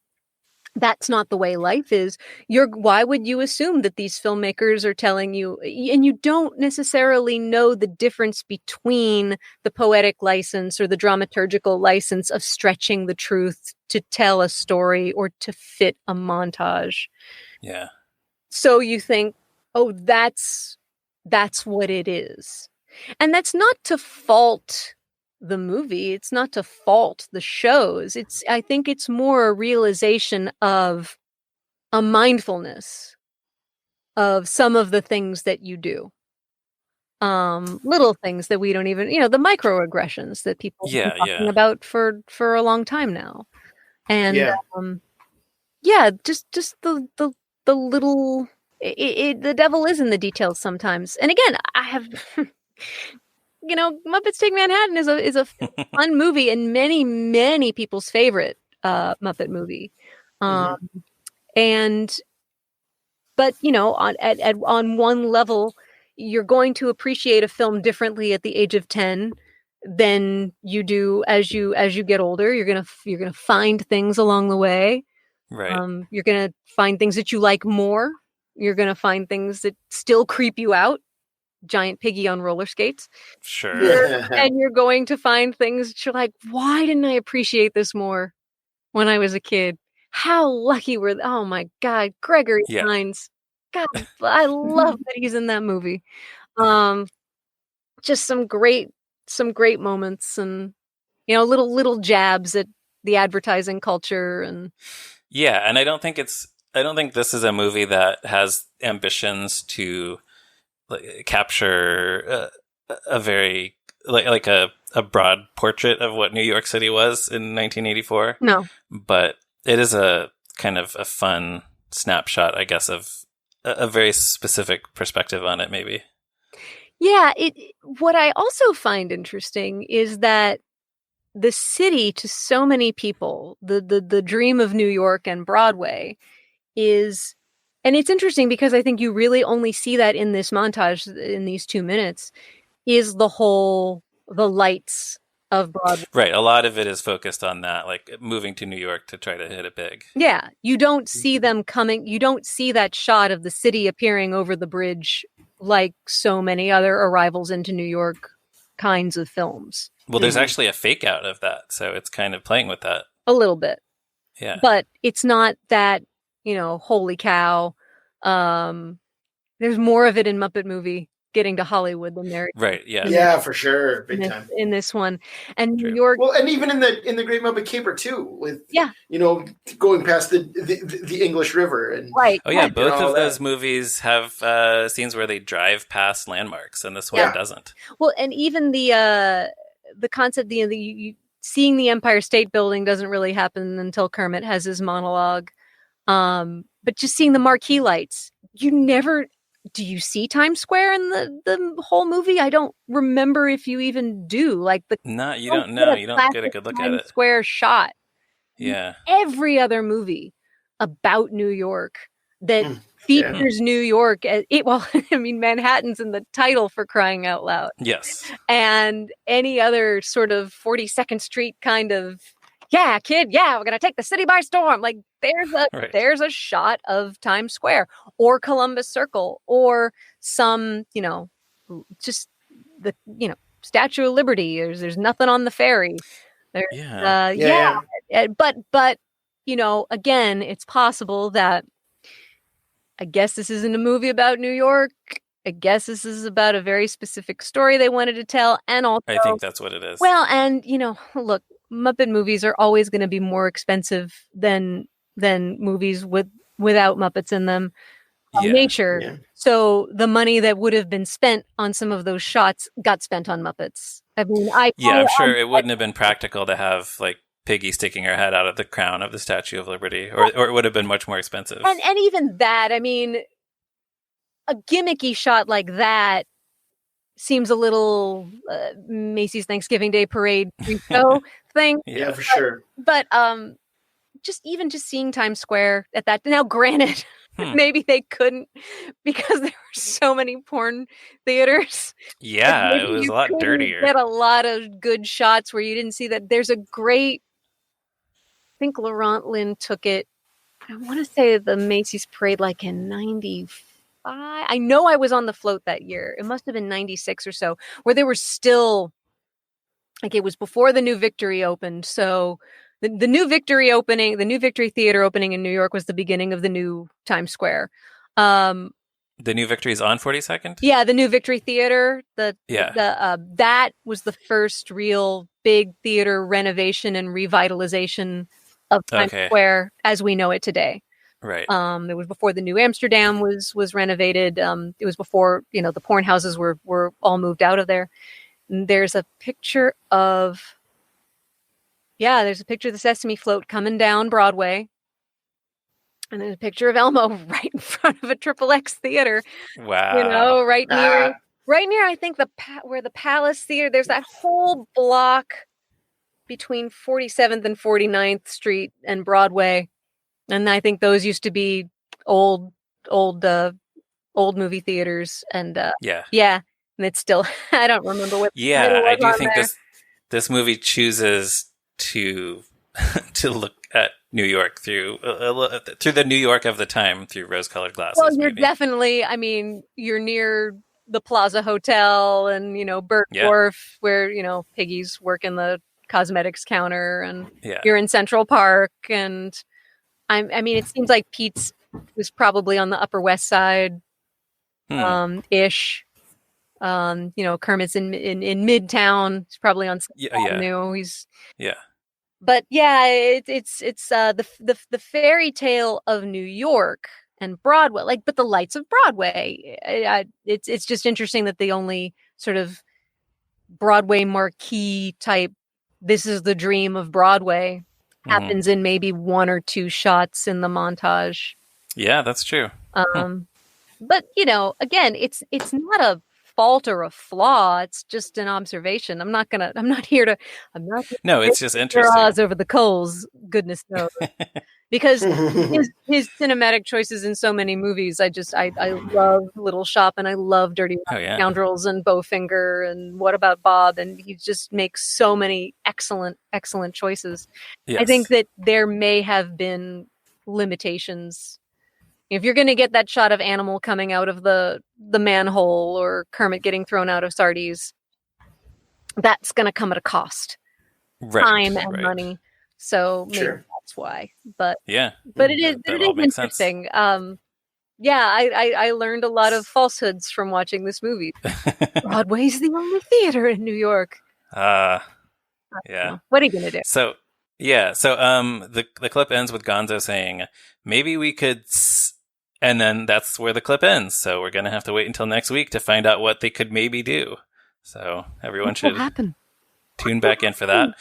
C: that's not the way life is, why would you assume that these filmmakers are telling you, and you don't necessarily know the difference between the poetic license or the dramaturgical license of stretching the truth to tell a story or to fit a montage.
A: Yeah.
C: So you think, oh, that's what it is. And that's not to fault the movie. It's not to fault the shows. I think it's more a realization of a mindfulness of some of the things that you do. Little things that we don't even, the microaggressions that people have been talking about for a long time now. And just the little, the devil is in the details sometimes. And again, I have Muppets Take Manhattan is a fun movie and many, many people's favorite Muppet movie. But on one level, you're going to appreciate a film differently at the age of 10 than you do as you get older. You're gonna find things along the way.
A: Right.
C: You're gonna find things that you like more. You're gonna find things that still creep you out. Giant piggy on roller skates.
A: Sure.
C: And you're going to find things that you're like, why didn't I appreciate this more when I was a kid? How lucky oh my God, Gregory Hines. God, I love that he's in that movie. Just some great moments, and little jabs at the advertising culture. And
A: yeah, and I don't think this is a movie that has ambitions to capture a very like a broad portrait of what New York City was in 1984.
C: No,
A: but it is a kind of a fun snapshot, I guess, of a very specific perspective on it, maybe.
C: Yeah, what I also find interesting is that the city, to so many people, the dream of New York and Broadway is, and it's interesting because I think you really only see that in this montage in these 2 minutes, is the lights of Broadway.
A: Right. A lot of it is focused on that, like moving to New York to try to hit it big.
C: Yeah. You don't see them coming. You don't see that shot of the city appearing over the bridge like so many other arrivals into New York kinds of films.
A: Well, there's actually a fake out of that, so it's kind of playing with that.
C: A little bit.
A: Yeah.
C: But it's not that, holy cow. There's more of it in Muppet Movie Getting to Hollywood than there.
A: Right, yeah.
B: Yeah, for sure. Big time.
C: In this one. And
A: True.
C: New York.
B: Well, and even in the Great Muppet Caper too, with
C: yeah,
B: going past the English River and
C: right.
A: Oh yeah,
C: right.
A: both of those movies have scenes where they drive past landmarks, and this one doesn't.
C: Well, and even the concept, seeing the Empire State Building doesn't really happen until Kermit has his monologue. But just seeing the marquee lights, do you see Times Square in the whole movie? I don't remember if you even do.
A: You don't know. You don't get a good look at it.
C: Times Square shot.
A: Yeah.
C: Every other movie about New York that features New York, Manhattan's in the title, for crying out loud.
A: Yes.
C: And any other sort of 42nd Street kind of, yeah, kid, yeah, we're going to take the city by storm. Like there's a shot of Times Square or Columbus Circle or some, just the, Statue of Liberty. There's nothing on the ferry. But again, it's possible that, I guess this isn't a movie about New York. I guess this is about a very specific story they wanted to tell. And also,
A: I think that's what it is.
C: Well, and look, Muppet movies are always going to be more expensive than movies without Muppets in them. Nature. Yeah. So the money that would have been spent on some of those shots got spent on Muppets. I'm
A: sure it wouldn't have been practical to have like Piggy sticking her head out of the crown of the Statue of Liberty, or it would have been much more expensive.
C: And even that, a gimmicky shot like that seems a little Macy's Thanksgiving Day Parade show thing.
B: Yeah, for sure.
C: But just seeing Times Square at that. Now, granted, maybe they couldn't because there were so many porn theaters.
A: Yeah, it was a lot dirtier.
C: Get a lot of good shots where you didn't see that. There's a great, I think Laurent Lynn took it, I want to say the Macy's Parade like in 95. I know I was on the float that year. It must have been 96 or so, where they were still, like, it was before the New Victory opened. So the New Victory opening, the New Victory Theater opening in New York was the beginning of the new Times Square.
A: The New Victory is on 42nd?
C: Yeah, the New Victory Theater. That was the first real big theater renovation and revitalization of Times Square as we know it today.
A: Right.
C: It was before the New Amsterdam was renovated. It was before, the porn houses were all moved out of there. And there's a picture of the Sesame Float coming down Broadway. And there's a picture of Elmo right in front of a XXX theater.
A: Wow.
C: Right near, I think where the Palace Theater, there's that whole block between 47th and 49th Street and Broadway. And I think those used to be old movie theaters. And and it's still, I don't remember what.
A: Yeah, I do think this movie chooses to look at New York through the New York of the time through rose-colored glasses.
C: Well, you're definitely, you're near the Plaza Hotel and, Bert Wharf, where, Piggy's working the cosmetics counter, and you're in Central Park, and it seems like Pete's was probably on the Upper West Side, ish. Kermit's in Midtown. He's probably on Avenue. He's But yeah, it's the fairy tale of New York and Broadway. But the lights of Broadway. It's just interesting that the only sort of Broadway marquee type, this is the dream of Broadway, happens in maybe one or two shots in the montage.
A: Yeah, that's true.
C: But again, it's not a fault or a flaw. It's just an observation. I'm not here to
A: no, it's just interesting.
C: Over the coals, goodness knows. Because his cinematic choices in so many movies, I love Little Shop, and I love Dirty Scoundrels and Bowfinger and What About Bob, and he just makes so many excellent choices. Yes. I think that there may have been limitations. If you're going to get that shot of Animal coming out of the manhole or Kermit getting thrown out of Sardi's, that's going to come at a cost, time and money. So maybe that's why. But but it is interesting. I learned a lot of falsehoods from watching this movie. Broadway's the only theater in New York.
A: Yeah.
C: What are you going to do?
A: So the clip ends with Gonzo saying, "Maybe we could." And then that's where the clip ends. So we're going to have to wait until next week to find out what they could maybe do. So everyone should tune back in for that.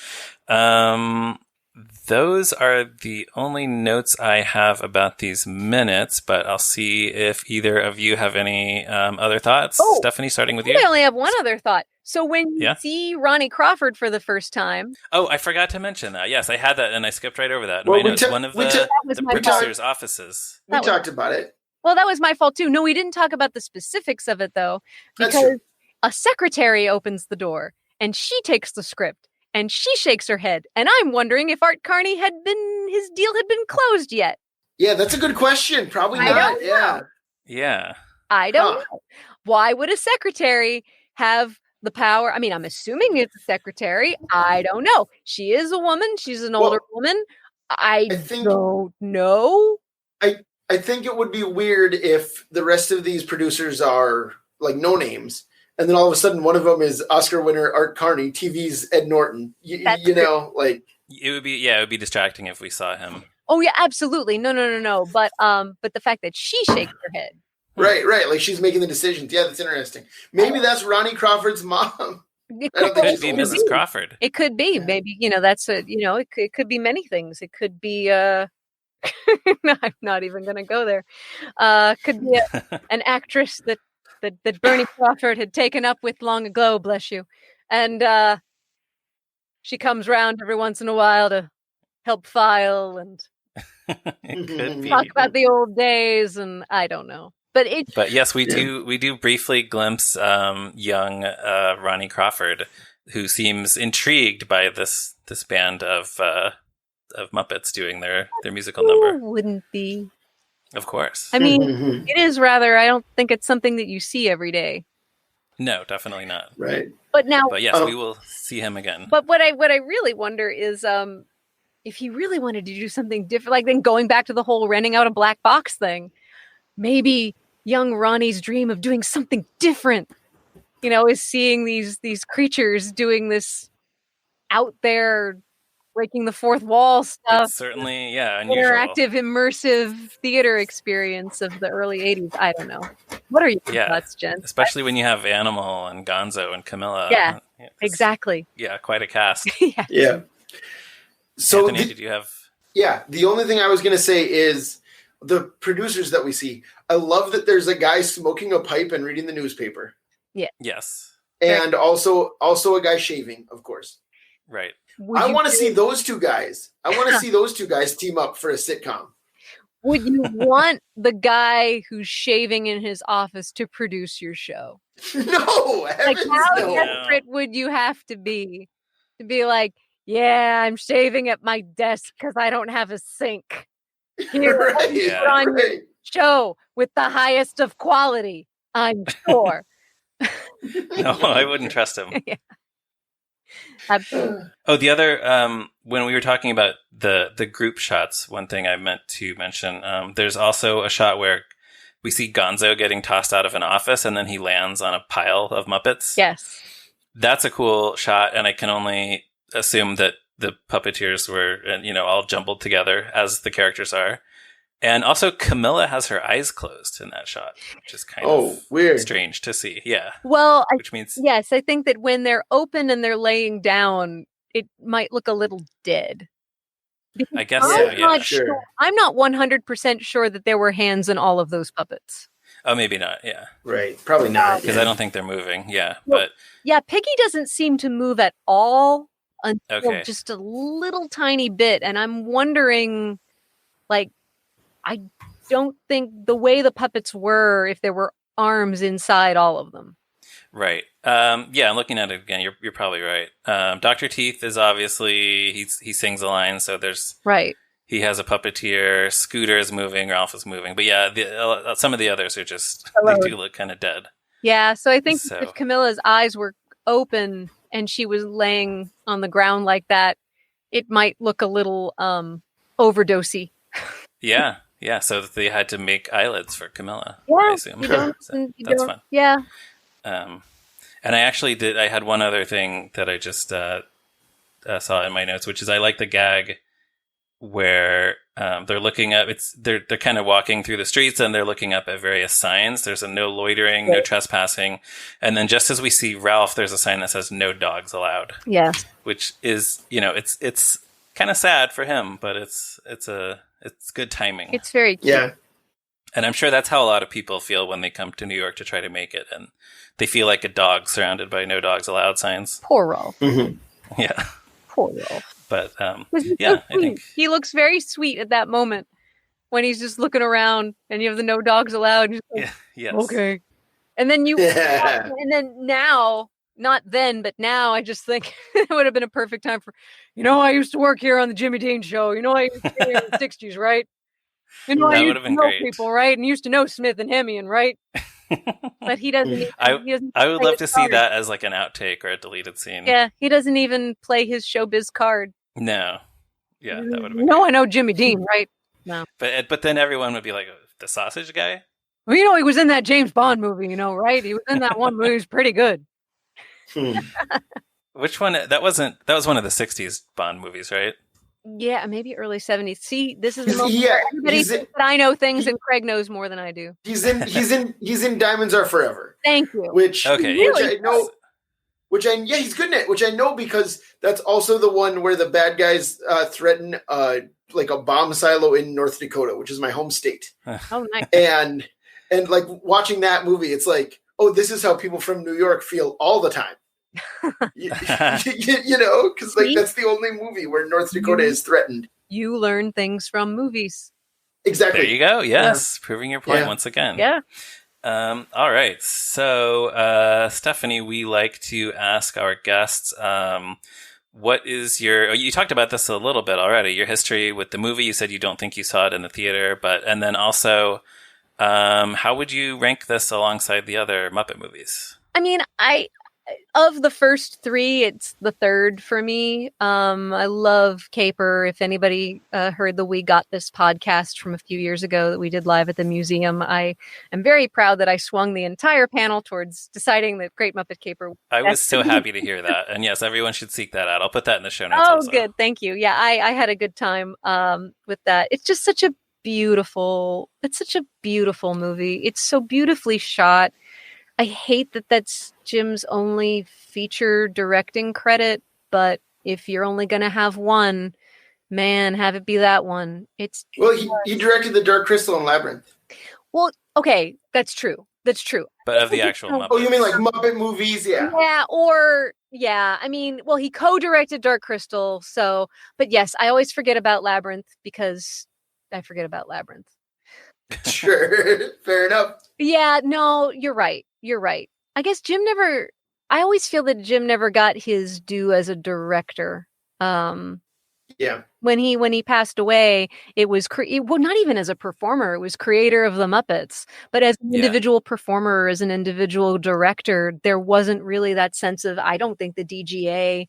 A: Those are the only notes I have about these minutes, but I'll see if either of you have any other thoughts. Stephanie, starting with you.
C: I only have one other thought. So when you see Ronnie Crawford for the first time...
A: Oh, I forgot to mention that. Yes, I had that and I skipped right over that. Well, one of the producer's offices.
B: We talked about it.
C: Well, that was my fault too. No, we didn't talk about the specifics of it though, because a secretary opens the door and she takes the script and she shakes her head. And I'm wondering if Art Carney his deal had been closed yet.
B: Yeah, that's a good question. Probably not.
A: Yeah.
C: I don't know. Why would a secretary have the power? I mean, I'm assuming it's a secretary. I don't know. She is a woman. She's an older woman. I don't know.
B: I think it would be weird if the rest of these producers are like no names, and then all of a sudden one of them is Oscar winner Art Carney, TV's Ed Norton. You know, like
A: it would be distracting if we saw him.
C: Oh yeah, absolutely. No. But the fact that she shakes her head.
B: Right. Like she's making the decisions. Yeah, that's interesting. Maybe that's Ronnie Crawford's mom.
A: It could be Mrs. Crawford.
C: It could be. Yeah. Maybe, that's it could be many things. It could be no, I'm not even going to go there. Could be an actress that Bernie Crawford had taken up with long ago, bless you. And she comes round every once in a while to help file and talk about the old days, and I don't know. But
A: yes, we do briefly glimpse young Ronnie Crawford, who seems intrigued by this band of Muppets doing their musical number.
C: Who wouldn't be?
A: Of course.
C: I mean, it is rather, I don't think it's something that you see every day.
A: No, definitely not.
B: Right.
C: But
A: yes, we will see him again.
C: But what I really wonder is if he really wanted to do something different, like then going back to the whole renting out a black box thing, maybe young Ronnie's dream of doing something different, is seeing these creatures doing this out there, breaking the fourth wall stuff.
A: It's certainly, unusual.
C: Interactive, immersive theater experience of the early 80s. I don't know. What are your thoughts, Jen?
A: Especially when you have Animal and Gonzo and Camilla.
C: Yeah, exactly.
A: Yeah, quite a cast.
B: Yeah. So
A: Anthony, did you have...
B: Yeah, the only thing I was going to say is the producers that we see. I love that there's a guy smoking a pipe and reading the newspaper.
C: Yeah.
A: Yes.
B: And also a guy shaving, of course.
A: Right.
B: I want to see those two guys. I want to see those two guys team up for a sitcom.
C: Would you want the guy who's shaving in his office to produce your show?
B: No.
C: Like, how desperate would you have to be like, yeah, I'm shaving at my desk because I don't have a sink. Here, on your show with the highest of quality, I'm sure.
A: No, I wouldn't trust him.
C: Yeah. Absolutely.
A: Oh, the other when we were talking about the group shots, one thing I meant to mention, there's also a shot where we see Gonzo getting tossed out of an office and then he lands on a pile of Muppets.
C: Yes.
A: That's a cool shot, and I can only assume that the puppeteers were, all jumbled together as the characters are. And also, Camilla has her eyes closed in that shot, which is kind of
B: weird,
A: strange to see. Yeah.
C: Well,
A: which means
C: yes, I think that when they're open and they're laying down, it might look a little dead.
A: I guess so. Yeah.
B: Sure.
C: I'm not 100% sure that there were hands in all of those puppets.
A: Oh, maybe not. Yeah.
B: Right. Probably not.
A: Because I don't think they're moving. Yeah.
C: Well, yeah, Piggy doesn't seem to move at all until
A: Okay.
C: just a little tiny bit. And I'm wondering, like, I don't think the way the puppets were, if there were arms inside all of them.
A: Right. Yeah, I'm looking at it again. You're probably right. Dr. Teeth is obviously, he sings a line, so there's...
C: Right.
A: He has a puppeteer. Scooter is moving. Ralph is moving. But yeah, some of the others are just, they do look kind of dead.
C: Yeah, so I think if Camilla's eyes were open and she was laying on the ground like that, it might look a little overdosey.
A: Yeah, yeah. So they had to make eyelids for Camilla,
C: yeah,
A: I assume. That's fun.
C: Yeah.
A: And I actually did, I had one other thing that I just saw in my notes, which is I like the gag where they're looking up, they're kind of walking through the streets and they're looking up at various signs. There's a no loitering, no trespassing. And then just as we see Ralph, there's a sign that says no dogs allowed.
C: Yeah.
A: Which is, it's kind of sad for him, but it's good timing.
C: It's very cute.
B: Yeah.
A: And I'm sure that's how a lot of people feel when they come to New York to try to make it. And they feel like a dog surrounded by no dogs allowed signs.
C: Poor Ralph.
B: Mm-hmm.
C: Yeah. Poor Ralph.
A: But yeah, I think
C: he looks very sweet at that moment when he's just looking around and you have the no dogs allowed. And like,
A: yes.
C: Okay. And then and then now, not then, but now I just think it would have been a perfect time for, I used to work here on the Jimmy Dean show. I used to be here in the 60s, right? I used to know people, right? And used to know Smith and Hemian, right? But he doesn't.
A: I would love to see that as like an outtake or a deleted scene.
C: Yeah, he doesn't even play his showbiz card.
A: No. Yeah, that would have been
C: No,
A: great.
C: I know Jimmy Dean, right? No.
A: But then everyone would be like, the sausage guy?
C: Well, he was in that James Bond movie, right? He was in that one movie. He was pretty good.
A: Which one? That was one of the 60s Bond movies, right?
C: Yeah, maybe early 70s. See, this is the moment
B: Yeah,
C: everybody thinks that I know things and Craig knows more than I do.
B: He's in Diamonds Are Forever.
C: Thank you.
B: Which I know. He's good in it, which I know because that's also the one where the bad guys threaten like a bomb silo in North Dakota, which is my home state.
C: Oh, nice.
B: And like watching that movie, it's like, oh, this is how people from New York feel all the time. Because like that's the only movie where North Dakota is threatened.
C: You learn things from movies.
B: Exactly.
A: There you go. Yes, proving your point once again.
C: Yeah.
A: All right. So, Stephanie, we like to ask our guests, what is you talked about this a little bit already, your history with the movie. You said you don't think you saw it in the theater, and then also, how would you rank this alongside the other Muppet movies?
C: I mean, of the first three, it's the third for me. I love Caper. If anybody heard the We Got This podcast from a few years ago that we did live at the museum, I am very proud that I swung the entire panel towards deciding that Great Muppet Caper.
A: I was so happy to hear that. And yes, everyone should seek that out. I'll put that in the show notes.
C: Oh,
A: also.
C: Good. Thank you. Yeah, I had a good time with that. It's just such a beautiful movie. It's so beautifully shot. I hate that that's Jim's only feature directing credit, but if you're only going to have one, man, have it be that one.
B: Well, he directed The Dark Crystal and Labyrinth.
C: Well, okay, that's true.
A: But of the actual Muppets.
B: Oh, you mean like Muppet movies? Yeah.
C: Yeah, I mean, well, he co-directed Dark Crystal, but yes, I always forget about Labyrinth because I forget about Labyrinth.
B: Sure, fair enough.
C: Yeah, no, you're right. I guess I always feel that Jim never got his due as a director.
B: Yeah, Yeah.
C: When he passed away, it was well, not even as a performer, it was creator of the Muppets, but as an individual performer, as an individual director, there wasn't really that sense of, I don't think the DGA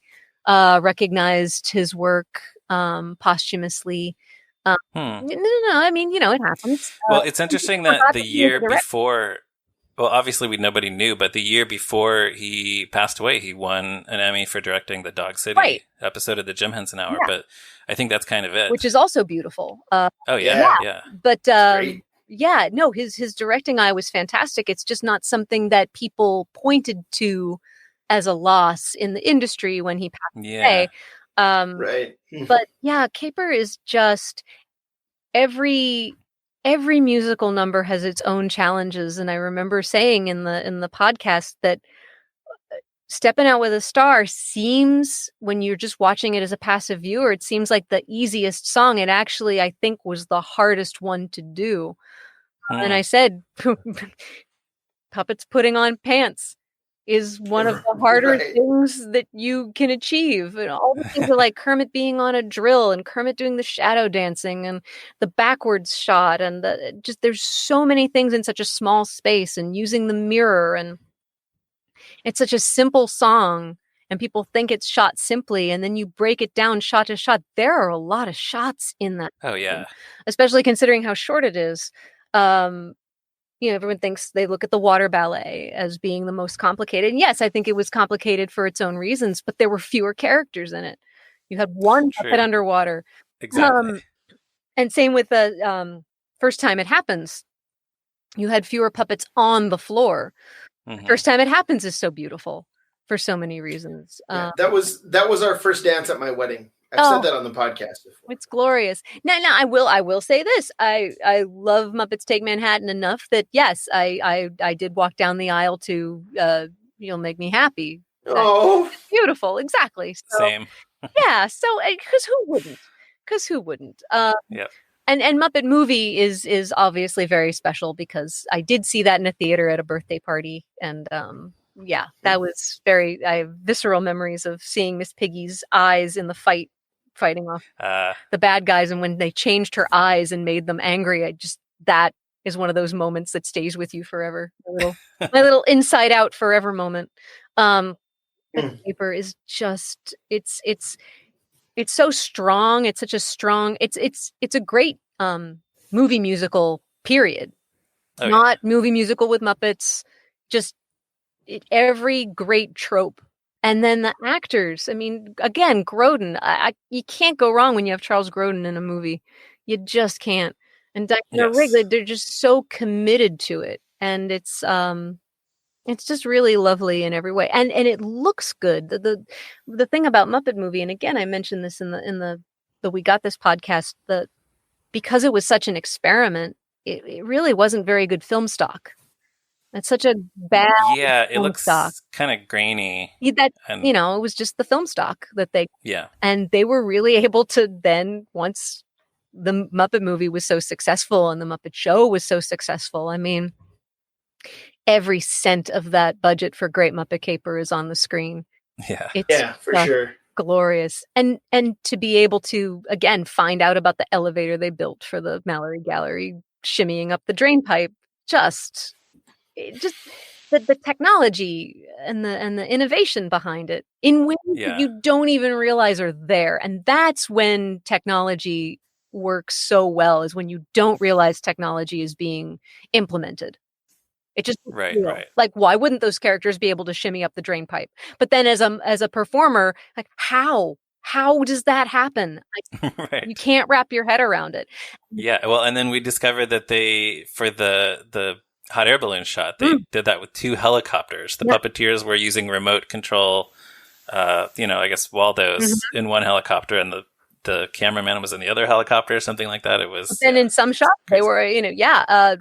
C: recognized his work posthumously. No, I mean, it happens.
A: Well, it's interesting that the year before, well, obviously nobody knew, but the year before he passed away, he won an Emmy for directing the Dog City episode of the Jim Henson Hour. Yeah. But I think that's kind of it.
C: Which is also beautiful.
A: Oh, yeah.
C: But yeah, no, his directing eye was fantastic. It's just not something that people pointed to as a loss in the industry when he passed away.
B: Right.
C: But yeah, Caper is just every musical number has its own challenges, and I remember saying in the podcast that Steppin' Out with a Star seems, when you're just watching it as a passive viewer, it seems like the easiest song. It actually, I think, was the hardest one to do. And I said, puppets putting on pants is one of the harder things that you can achieve. And all the things are like Kermit being on a drill and Kermit doing the shadow dancing and the backwards shot and there's so many things in such a small space, and using the mirror, and it's such a simple song and people think it's shot simply, and then you break it down shot to shot. There are a lot of shots in that.
A: Oh yeah.
C: Especially considering how short it is. Everyone thinks, they look at the water ballet as being the most complicated. And yes, I think it was complicated for its own reasons, but there were fewer characters in it. You had one puppet underwater.
A: Exactly.
C: And same with the First Time It Happens. You had fewer puppets on the floor. Mm-hmm. First Time It Happens is so beautiful for so many reasons.
B: Yeah, that was our first dance at my wedding. I've said that on the podcast before.
C: It's glorious. Now I will say this. I love Muppets Take Manhattan enough that yes, I did walk down the aisle to You'll Make Me Happy. It's beautiful. Exactly. So,
A: same.
C: Yeah. So because who wouldn't?
A: Yeah.
C: And Muppet Movie is obviously very special because I did see that in a theater at a birthday party, and that was I have visceral memories of seeing Miss Piggy's eyes in the fighting off the bad guys, and when they changed her eyes and made them angry, that is one of those moments that stays with you forever. My little Inside Out forever moment. Paper is just it's so strong. It's such a strong. It's a great movie musical. Period. Not movie musical with Muppets. Just every great trope. And then the actors, I mean, again, Grodin, you can't go wrong when you have Charles Grodin in a movie. You just can't. And Diana Wrigley, they're just so committed to it. And it's just really lovely in every way. And it looks good. The thing about Muppet Movie, and again, I mentioned this in the We Got This podcast, because it was such an experiment, it really wasn't very good film stock. It's such a bad
A: it looks kind of grainy.
C: It was just the film stock that they and they were really able to then, once the Muppet Movie was so successful and the Muppet Show was so successful, I mean, every cent of that budget for Great Muppet Caper is on the screen.
A: Yeah.
C: It's
B: for sure.
C: Glorious. And to be able to, again, find out about the elevator they built for the Mallory Gallery, shimmying up the drain pipe, just the technology and the innovation behind it in ways that you don't even realize are there. And that's when technology works so well, is when you don't realize technology is being implemented. It just
A: right.
C: Like, why wouldn't those characters be able to shimmy up the drain pipe? But then as a performer, like, how does that happen? Like, you can't wrap your head around it.
A: Yeah. Well, and then we discovered that for the hot air balloon shot, they did that with 2 helicopters. The puppeteers were using remote control, I guess Waldo's in one helicopter, and the cameraman was in the other helicopter or something like that. It was.
C: And in some shots, they were,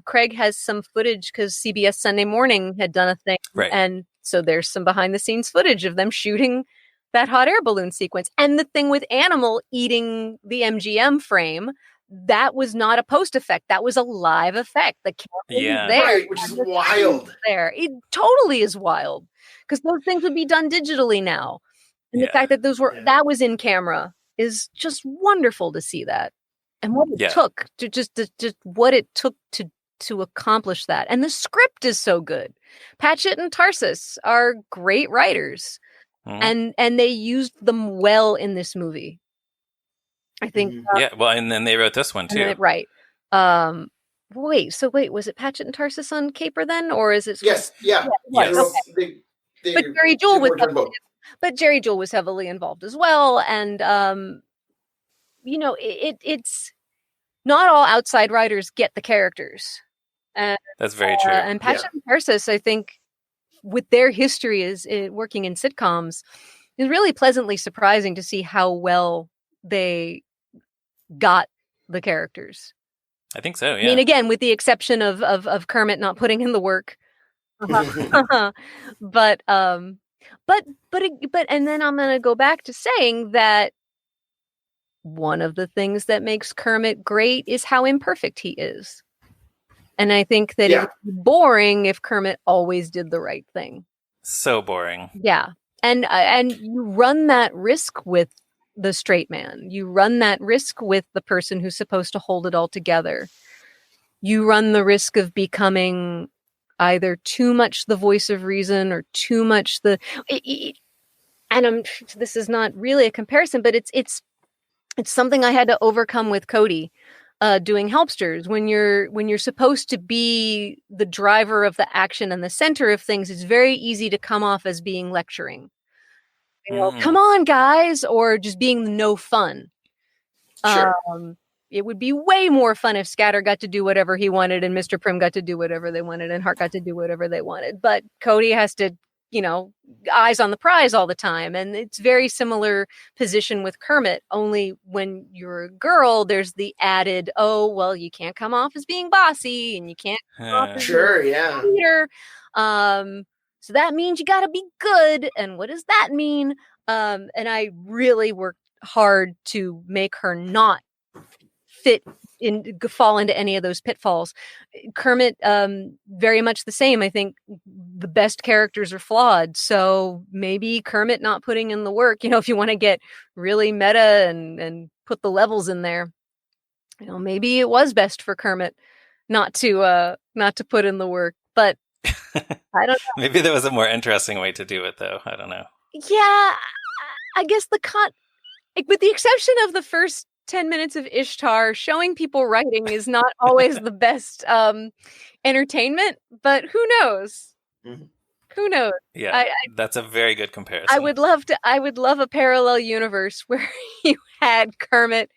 C: Craig has some footage because CBS Sunday Morning had done a thing.
A: Right.
C: And so there's some behind the scenes footage of them shooting that hot air balloon sequence. And the thing with Animal eating the MGM frame, that was not a post effect. That was a live effect. The camera was there.
B: Right, which is wild.
C: There. It totally is wild because those things would be done digitally now. And the fact that that was in camera is just wonderful to see that, and what it
A: Yeah.
C: took to just what it took to accomplish that. And the script is so good. Patchett and Tarsus are great writers,
A: Mhm.
C: and they used them well in this movie. I think.
A: Yeah, well, and then they wrote this one too.
C: Right. Wait, was it Patchett and Tarsus on Caper then, or is it?
B: Yes, yeah.
A: Yes.
C: Okay. But Jerry Jewell was heavily involved as well, and it's not all outside writers get the characters.
A: That's very true.
C: And Patchett and Tarsus, I think, with their history as working in sitcoms, is really pleasantly surprising to see how well they got the characters.
A: I think so. Yeah.
C: I mean, again, with the exception of Kermit not putting in the work, but and then I'm going to go back to saying that one of the things that makes Kermit great is how imperfect he is. And I think that it would be boring if Kermit always did the right thing.
A: So boring.
C: Yeah. And you run that risk with the straight man. You run that risk with the person who's supposed to hold it all together. You run the risk of becoming either too much the voice of reason or too much this is not really a comparison, but it's something I had to overcome with Cody doing Helpsters. When you're supposed to be the driver of the action and the center of things, it's very easy to come off as being lecturing. Come on, guys, or just being no fun.
B: Sure.
C: It would be way more fun if Scatter got to do whatever he wanted and Mr. Prim got to do whatever they wanted and Hart got to do whatever they wanted. But Cody has to, eyes on the prize all the time. And it's very similar position with Kermit, only when you're a girl, there's the added, oh, well, you can't come off as being bossy and you can't come off as a leader. So that means you got to be good. And what does that mean? And I really worked hard to make her not fall into any of those pitfalls. Kermit, very much the same. I think the best characters are flawed. So maybe Kermit not putting in the work, if you want to get really meta and put the levels in there, maybe it was best for Kermit not to put in the work, but I don't know.
A: Maybe there was a more interesting way to do it, though. I don't know.
C: Yeah, I guess with the exception of the first 10 minutes of Ishtar, showing people writing is not always the best entertainment, but who knows? Mm-hmm. Who knows?
A: Yeah, that's a very good comparison.
C: I would love a parallel universe where you had Kermit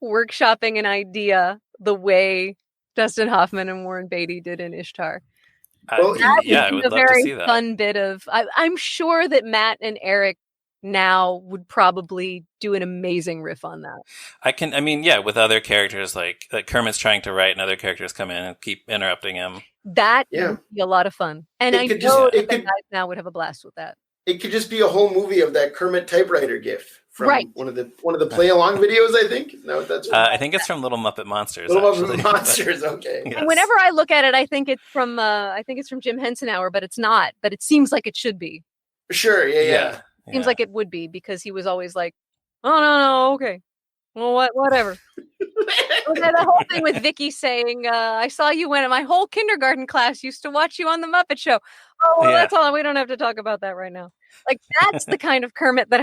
C: workshopping an idea the way Dustin Hoffman and Warren Beatty did in Ishtar.
A: I would love to see that.
C: Fun bit of. I'm sure that Matt and Eric now would probably do an amazing riff on that.
A: With other characters like Kermit's trying to write and other characters come in and keep interrupting him.
C: That would be a lot of fun. And I know that the guys now would have a blast with that.
B: It could just be a whole movie of that Kermit typewriter gif from one of the play along videos, I think. No, that's
A: I think it's from Little Muppet Monsters.
B: Muppet Monsters, okay.
C: Yes. And whenever I look at it, I think it's from Jim Henson Hour, but it's not. But it seems like it should be.
B: Sure, yeah.
C: Seems like it would be, because he was always like, "Oh no, okay, well, whatever." The whole thing with Vicky saying, "I saw you when my whole kindergarten class used to watch you on the Muppet Show." Oh, well, that's all. We don't have to talk about that right now. Like, that's the kind of Kermit that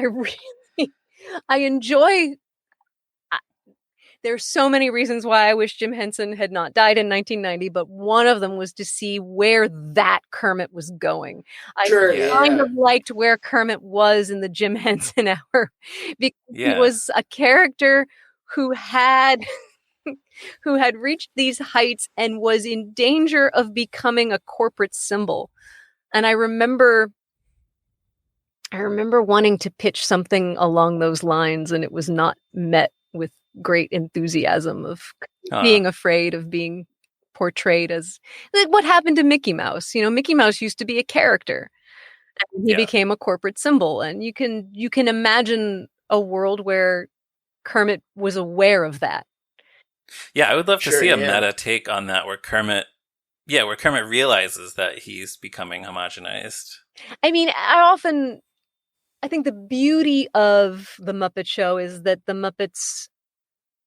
C: I enjoy. There's so many reasons why I wish Jim Henson had not died in 1990, but one of them was to see where that Kermit was going. I kind of liked where Kermit was in the Jim Henson Hour, because he was a character who had reached these heights and was in danger of becoming a corporate symbol. And I remember wanting to pitch something along those lines, and it was not met with great enthusiasm of being afraid of being portrayed as what happened to Mickey Mouse. Mickey Mouse used to be a character, and he became a corporate symbol. And you can imagine a world where Kermit was aware of that. Yeah,
A: I would love to see a meta take on that, where Kermit realizes that he's becoming homogenized.
C: I mean, I often I think the beauty of the Muppet Show is that the Muppets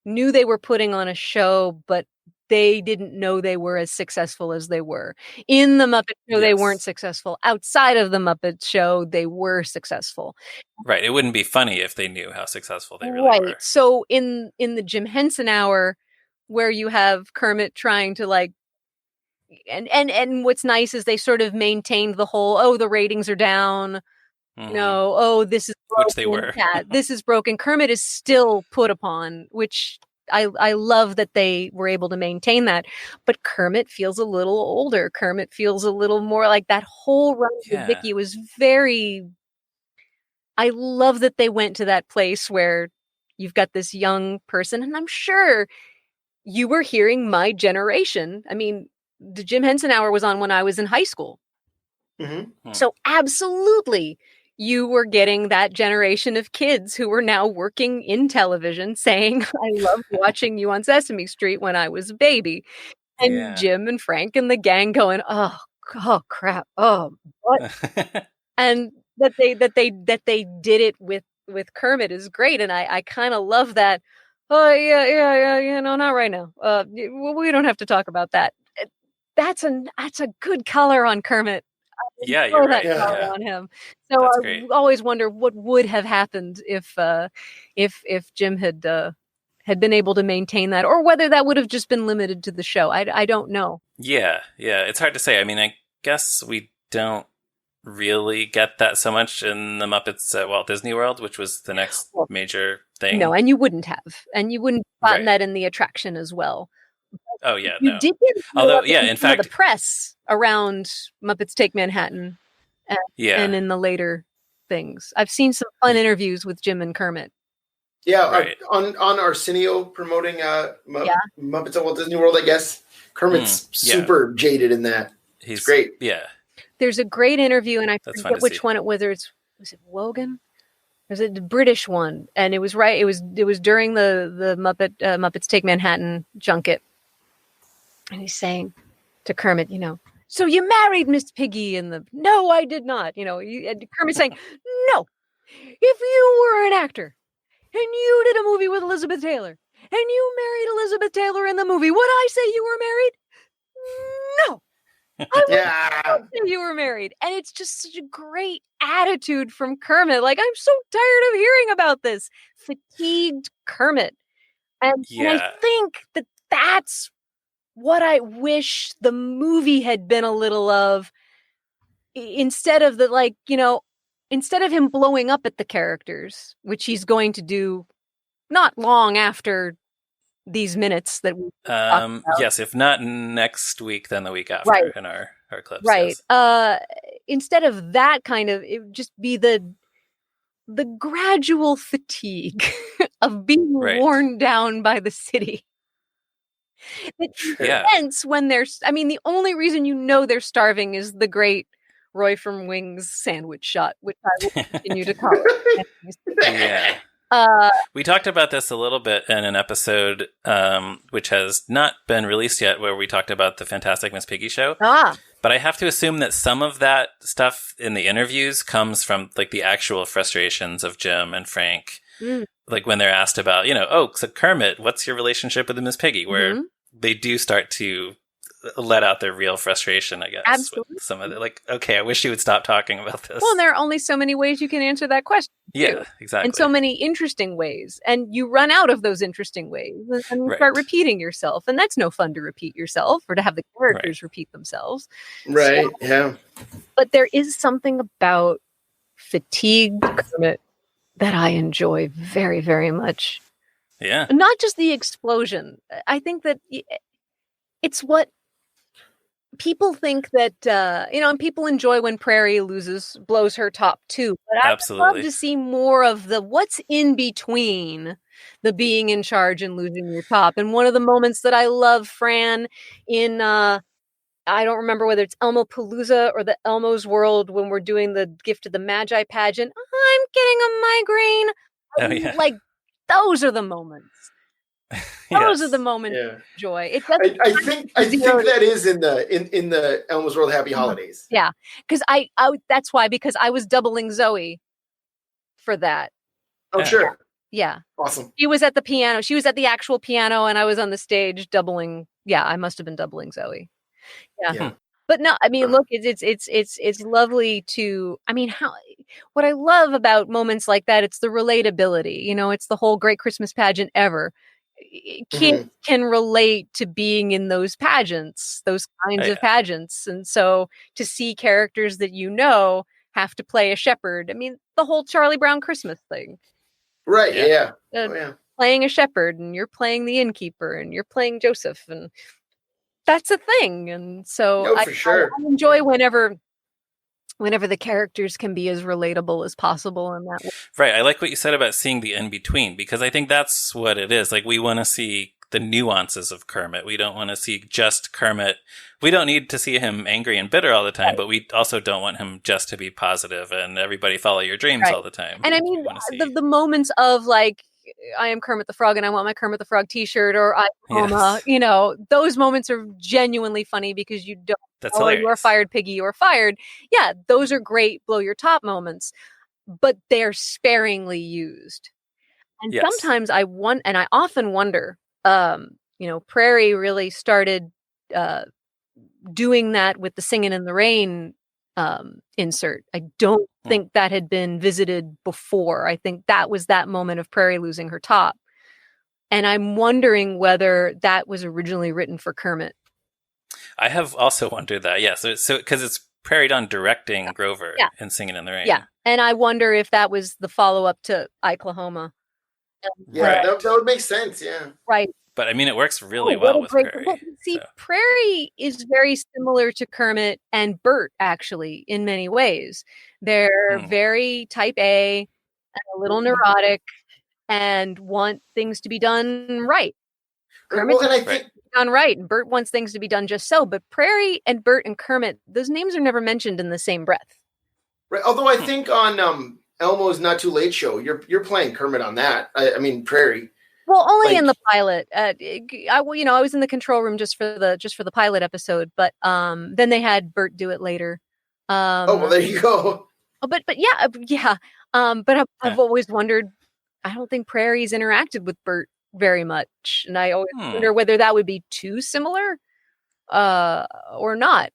C: knew they were putting on a show, but they didn't know they were as successful as they were. In the Muppet Show, they weren't successful. Outside of the Muppet Show, they were successful.
A: Right. It wouldn't be funny if they knew how successful they really were.
C: So in the Jim Henson Hour, where you have Kermit trying to like, and what's nice is they sort of maintained the whole, the ratings are down. This is broken.
A: Which they were.
C: This is broken. Kermit is still put upon, which I love that they were able to maintain that. But Kermit feels a little older. Kermit feels a little more like that whole run with Vicky was very... I love that they went to that place where you've got this young person, and I'm sure you were hearing my generation. I mean, the Jim Henson Hour was on when I was in high school.
B: Mm-hmm.
C: So absolutely, you were getting that generation of kids who were now working in television saying, I loved watching you on Sesame Street when I was a baby. And Jim and Frank and the gang going, oh crap. Oh, what? And that they did it with Kermit is great. And I kind of love that. Oh yeah, not right now. We don't have to talk about that. That's a good color on Kermit.
A: Yeah, you're right.
C: On him. So I always wonder what would have happened if Jim had been able to maintain that, or whether that would have just been limited to the show. I don't know.
A: Yeah, it's hard to say. I mean, I guess we don't really get that so much in the Muppets at Walt Disney World, which was the next major thing.
C: No, and you wouldn't have gotten that in the attraction as well.
A: Oh yeah,
C: you did get
A: in fact,
C: the press around Muppets Take Manhattan, and in the later things, I've seen some fun interviews with Jim and Kermit.
B: Yeah, on Arsenio promoting Muppets at Walt Disney World. I guess Kermit's super jaded in that. He's great.
A: Yeah,
C: there's a great interview, and I forget which one it was. Was it Wogan? Was it the British one? And it was It was during the Muppets Take Manhattan junket. And he's saying to Kermit, so you married Miss Piggy no, I did not. And Kermit's saying, no, if you were an actor and you did a movie with Elizabeth Taylor and you married Elizabeth Taylor in the movie, would I say you were married? No, I wouldn't say you were married. And it's just such a great attitude from Kermit. Like, I'm so tired of hearing about this. Fatigued Kermit. And I think that's what I wish the movie had been a little of, instead of instead of him blowing up at the characters, which he's going to do not long after these minutes that we
A: yes, if not next week, then the week after in our clips.
C: Right. Yes. Instead of that kind of, it would just be the gradual fatigue of being worn down by the city. It ends when the only reason they're starving is the great Roy from Wings sandwich shot, which I will continue to call it.
A: Yeah. We talked about this a little bit in an episode, which has not been released yet, where we talked about the Fantastic Miss Piggy show. But I have to assume that some of that stuff in the interviews comes from like the actual frustrations of Jim and Frank. Like when they're asked about, so Kermit, what's your relationship with Miss Piggy? Where they do start to let out their real frustration, I guess.
C: Absolutely.
A: With some of it. Like, okay, I wish you would stop talking about this.
C: Well, there are only so many ways you can answer that question.
A: Yeah, exactly.
C: And so many interesting ways. And you run out of those interesting ways. And you start repeating yourself. And that's no fun to repeat yourself or to have the characters repeat themselves.
B: Right, yeah.
C: But there is something about fatigued Kermit that I enjoy very, very much.
A: Yeah.
C: Not just the explosion. I think that it's what people think that, and people enjoy when Prairie blows her top too. But I would love to see more of what's in between the being in charge and losing your top. And one of the moments that I love Fran in, I don't remember whether it's Elmo Palooza or the Elmo's World, when we're doing the Gift of the Magi pageant. I'm getting a migraine. Like, those are the moments. Those are the moments of joy. It
B: I think that is in the Elmo's World Happy Holidays.
C: Yeah, because I that's why, because I was doubling Zoe for that.
B: Oh,
A: Yeah.
B: sure.
C: Yeah.
B: Awesome.
C: She was at the piano. She was at the actual piano, and I was on the stage doubling. Yeah, I must have been doubling Zoe. Yeah. But no, I mean, look, it's lovely to. I mean, what I love about moments like that, it's the relatability. You know, it's the whole great Christmas pageant ever. Kids can relate to being in those pageants, those kinds of pageants, and so to see characters that you know have to play a shepherd. I mean, the whole Charlie Brown Christmas thing.
B: Right. Yeah.
C: Playing a shepherd, and you're playing the innkeeper, and you're playing Joseph, and that's a thing. And so
B: for sure.
C: I enjoy whenever the characters can be as relatable as possible in that way.
A: Right. I like what you said about seeing the in-between, because I think that's what it is. Like, we want to see the nuances of Kermit. We don't want to see just Kermit. We don't need to see him angry and bitter all the time, but we also don't want him just to be positive and everybody follow your dreams all the time.
C: And I mean, the moments of like, I am Kermit the Frog and I want my Kermit the Frog t-shirt, or I you know, those moments are genuinely funny because you don't you are fired, Piggy, you are fired. Yeah, those are great blow your top moments, but they're sparingly used. And sometimes I often wonder, you know, Prairie really started doing that with the Singin' in the Rain insert. I don't think that had been visited before. I think that was that moment of Prairie losing her top. And I'm wondering whether that was originally written for Kermit.
A: I have also wondered that. Yeah. So because it's Prairie Dawn directing Grover and Singin' in the Rain.
C: Yeah. And I wonder if that was the follow-up to Oklahoma.
B: Yeah, that would make sense. Yeah.
C: Right.
A: But I mean, it works really well with Prairie.
C: Well, see, Prairie is very similar to Kermit and Bert, actually, in many ways. They're very type A and a little neurotic and want things to be done right. Kermit done right, and Bert wants things to be done just so. But Prairie and Bert and Kermit, those names are never mentioned in the same breath.
B: Right. Although I think on Elmo's Not Too Late show, you're playing Kermit on that. I mean, Prairie.
C: Well, only in the pilot. I was in the control room just for the pilot episode, but then they had Bert do it later.
B: Well, there you go.
C: But yeah. But I've always wondered. I don't think Prairie's interacted with Bert very much, and I always wonder whether that would be too similar, or not.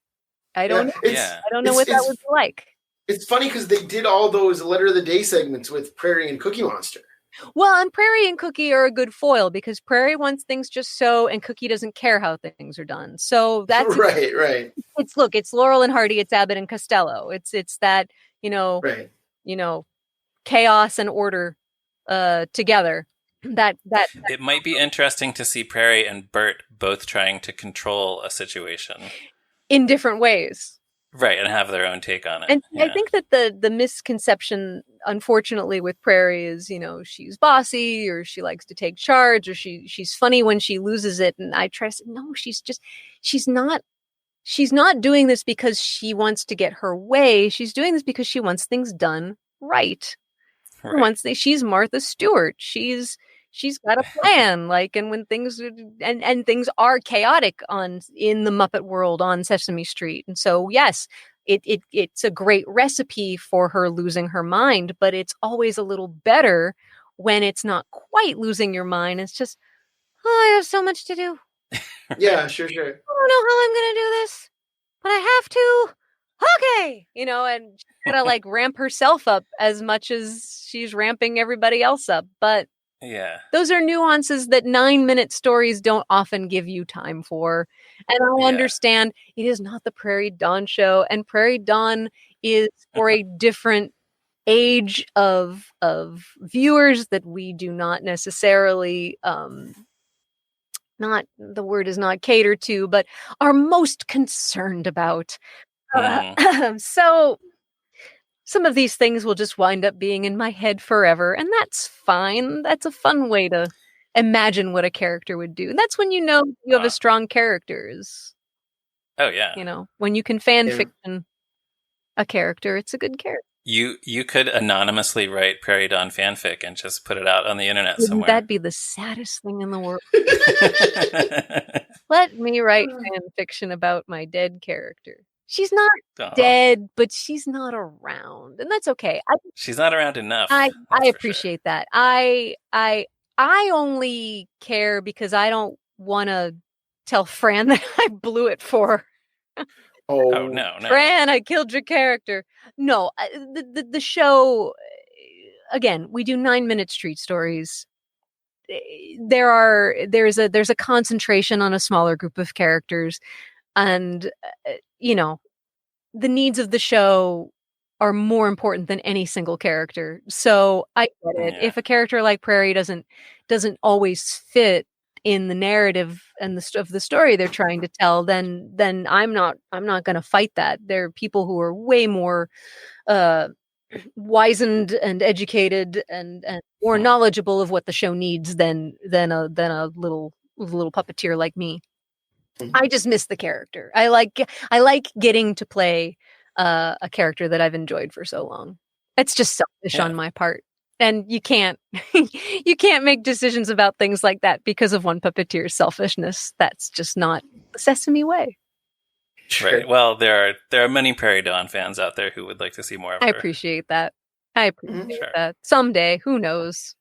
C: I don't know. I don't know what that would be like.
B: It's funny because they did all those Letter of the Day segments with Prairie and Cookie Monster.
C: Well, and Prairie and Cookie are a good foil because Prairie wants things just so, and Cookie doesn't care how things are done. So that's
B: right.
C: It's Laurel and Hardy, it's Abbott and Costello. It's that, chaos and order together. That
A: it might be interesting to see Prairie and Bert both trying to control a situation
C: in different ways.
A: Right, and have their own take on it.
C: And I think that the misconception, unfortunately, with Prairie is, she's bossy, or she likes to take charge, or she's funny when she loses it. And I try to say, no, she's not doing this because she wants to get her way. She's doing this because she wants things done right. She's Martha Stewart. She's got a plan, and when things and things are chaotic in the Muppet world on Sesame Street. And so, yes, it's a great recipe for her losing her mind, but it's always a little better when it's not quite losing your mind. It's just, I have so much to do.
B: Yeah, sure.
C: I don't know how I'm going to do this, but I have to. Okay, and she's gotta ramp herself up as much as she's ramping everybody else up. But
A: yeah,
C: those are nuances that 9-minute stories don't often give you time for. And I understand it is not the Prairie Dawn show, and Prairie Dawn is for a different age of viewers that we do not necessarily not the word is not cater to, but are most concerned about. So some of these things will just wind up being in my head forever, and that's fine. That's a fun way to imagine what a character would do. And that's when you have a strong character.
A: Oh yeah.
C: When you can fan fiction a character, it's a good character.
A: You could anonymously write Prairie Dawn fanfic and just put it out on the internet somewhere.
C: That'd be the saddest thing in the world. Let me write fan fiction about my dead character. She's not dead, but she's not around, and that's okay.
A: She's not around enough.
C: I appreciate that. I only care because I don't want to tell Fran that I blew it for her.
A: Oh no,
C: Fran, I killed your character. No, the show. Again, we do 9-minute street stories. There's a concentration on a smaller group of characters, and the needs of the show are more important than any single character. So I get it.
A: Yeah.
C: If a character like Prairie doesn't always fit in the narrative and of the story they're trying to tell, then I'm not going to fight that. There are people who are way more wizened and educated and more knowledgeable of what the show needs than a little puppeteer like me. I just miss the character. I like getting to play a character that I've enjoyed for so long. It's just selfish on my part, and you can't make decisions about things like that because of one puppeteer's selfishness. That's just not the Sesame way.
A: Right. Well, there are many Prairie Dawn fans out there who would like to see more of her.
C: I appreciate that. That. Someday, who knows?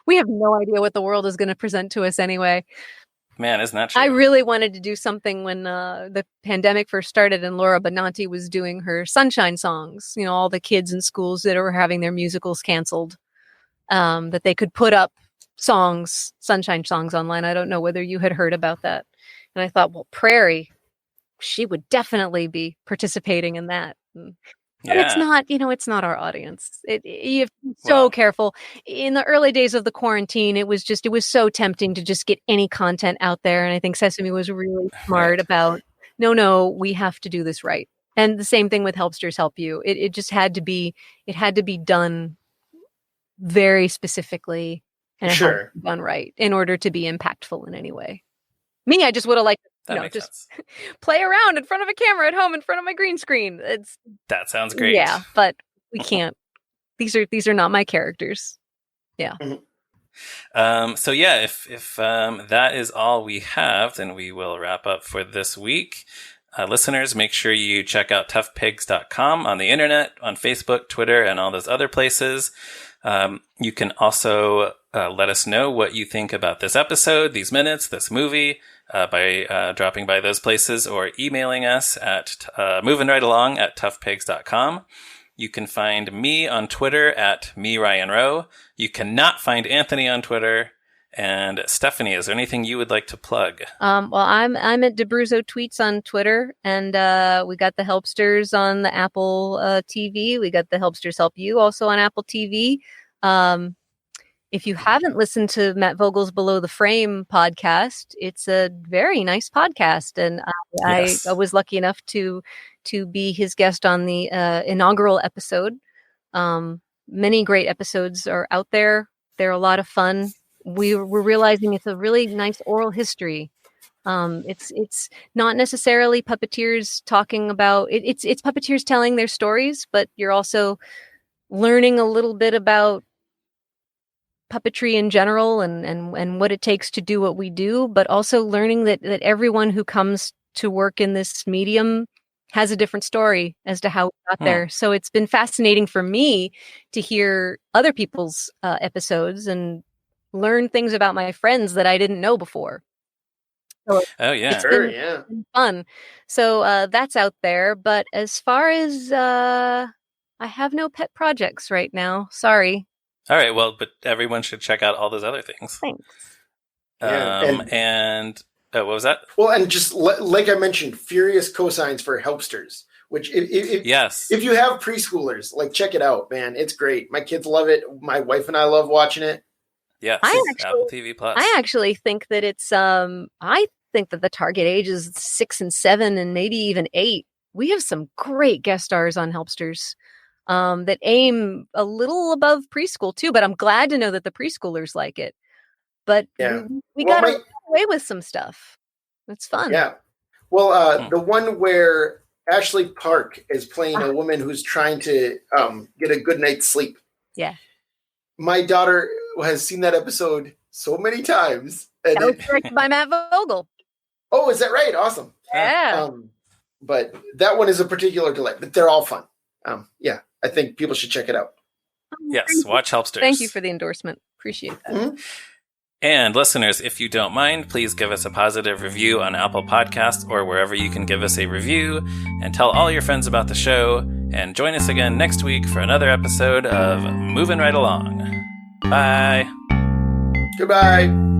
C: We have no idea what the world is going to present to us anyway.
A: Man, isn't that true?
C: I really wanted to do something when the pandemic first started and Laura Benanti was doing her Sunshine songs. All the kids in schools that were having their musicals canceled, that they could put up Sunshine songs online. I don't know whether you had heard about that. And I thought, well, Prairie, she would definitely be participating in that. But it's not, it's not our audience. You have to be so careful. In the early days of the quarantine, it was so tempting to just get any content out there. And I think Sesame was really smart about, no, we have to do this right. And the same thing with Helpsters Help You. It just had to be done very specifically and it had to be done right in order to be impactful in any way. Me, I just would have liked just play around in front of a camera at home in front of my green screen.
A: That sounds great.
C: Yeah, but we can't. These are not my characters. Yeah.
A: So yeah, if that is all we have, then we will wrap up for this week. Listeners, make sure you check out toughpigs.com on the internet, on Facebook, Twitter, and all those other places. You can also let us know what you think about this episode, these minutes, this movie, by dropping by those places or emailing us at movingrightalong@toughpigs.com. You can find me on Twitter at Ryan Roe. You cannot find Anthony on Twitter. And Stephanie, is there anything you would like to plug?
C: Well, I'm at DeBruzzo Tweets on Twitter, and we got the Helpsters on the Apple TV. We got the Helpsters Help You also on Apple TV. If you haven't listened to Matt Vogel's Below the Frame podcast, it's a very nice podcast, and I was lucky enough to be his guest on the inaugural episode. Many great episodes are out there. They're a lot of fun. We're realizing it's a really nice oral history. It's not necessarily puppeteers talking about it. It's puppeteers telling their stories, but you're also learning a little bit about puppetry in general and what it takes to do what we do, but also learning that everyone who comes to work in this medium has a different story as to how we got there. So it's been fascinating for me to hear other people's episodes and learn things about my friends that I didn't know before. So it's been fun. So that's out there. But as far as I have no pet projects right now. Sorry.
A: All right. Well, but everyone should check out all those other things.
C: Thanks.
A: And what was that?
B: Well, and just like I mentioned, furious cosigns for Helpsters. Which if you have preschoolers, check it out, man. It's great. My kids love it. My wife and I love watching it.
A: Yes, Apple TV Plus.
C: I actually think that it's I think that the target age is 6 and 7 and maybe even 8. We have some great guest stars on Helpsters that aim a little above preschool too, but I'm glad to know that the preschoolers like it. But we got away with some stuff. It's fun.
B: Yeah. Well, the one where Ashley Park is playing a woman who's trying to get a good night's sleep.
C: Yeah.
B: My daughter has seen that episode so many times. And
C: that was directed by Matt Vogel.
B: Oh, is that right? Awesome.
C: Yeah.
B: But that one is a particular delight. But they're all fun. Yeah, I think people should check it out.
A: Yes, watch Helpsters.
C: Thank you for the endorsement. Appreciate that.
B: Mm-hmm.
A: And listeners, if you don't mind, please give us a positive review on Apple Podcasts or wherever you can give us a review, and tell all your friends about the show, and join us again next week for another episode of Moving Right Along. Bye.
B: Goodbye.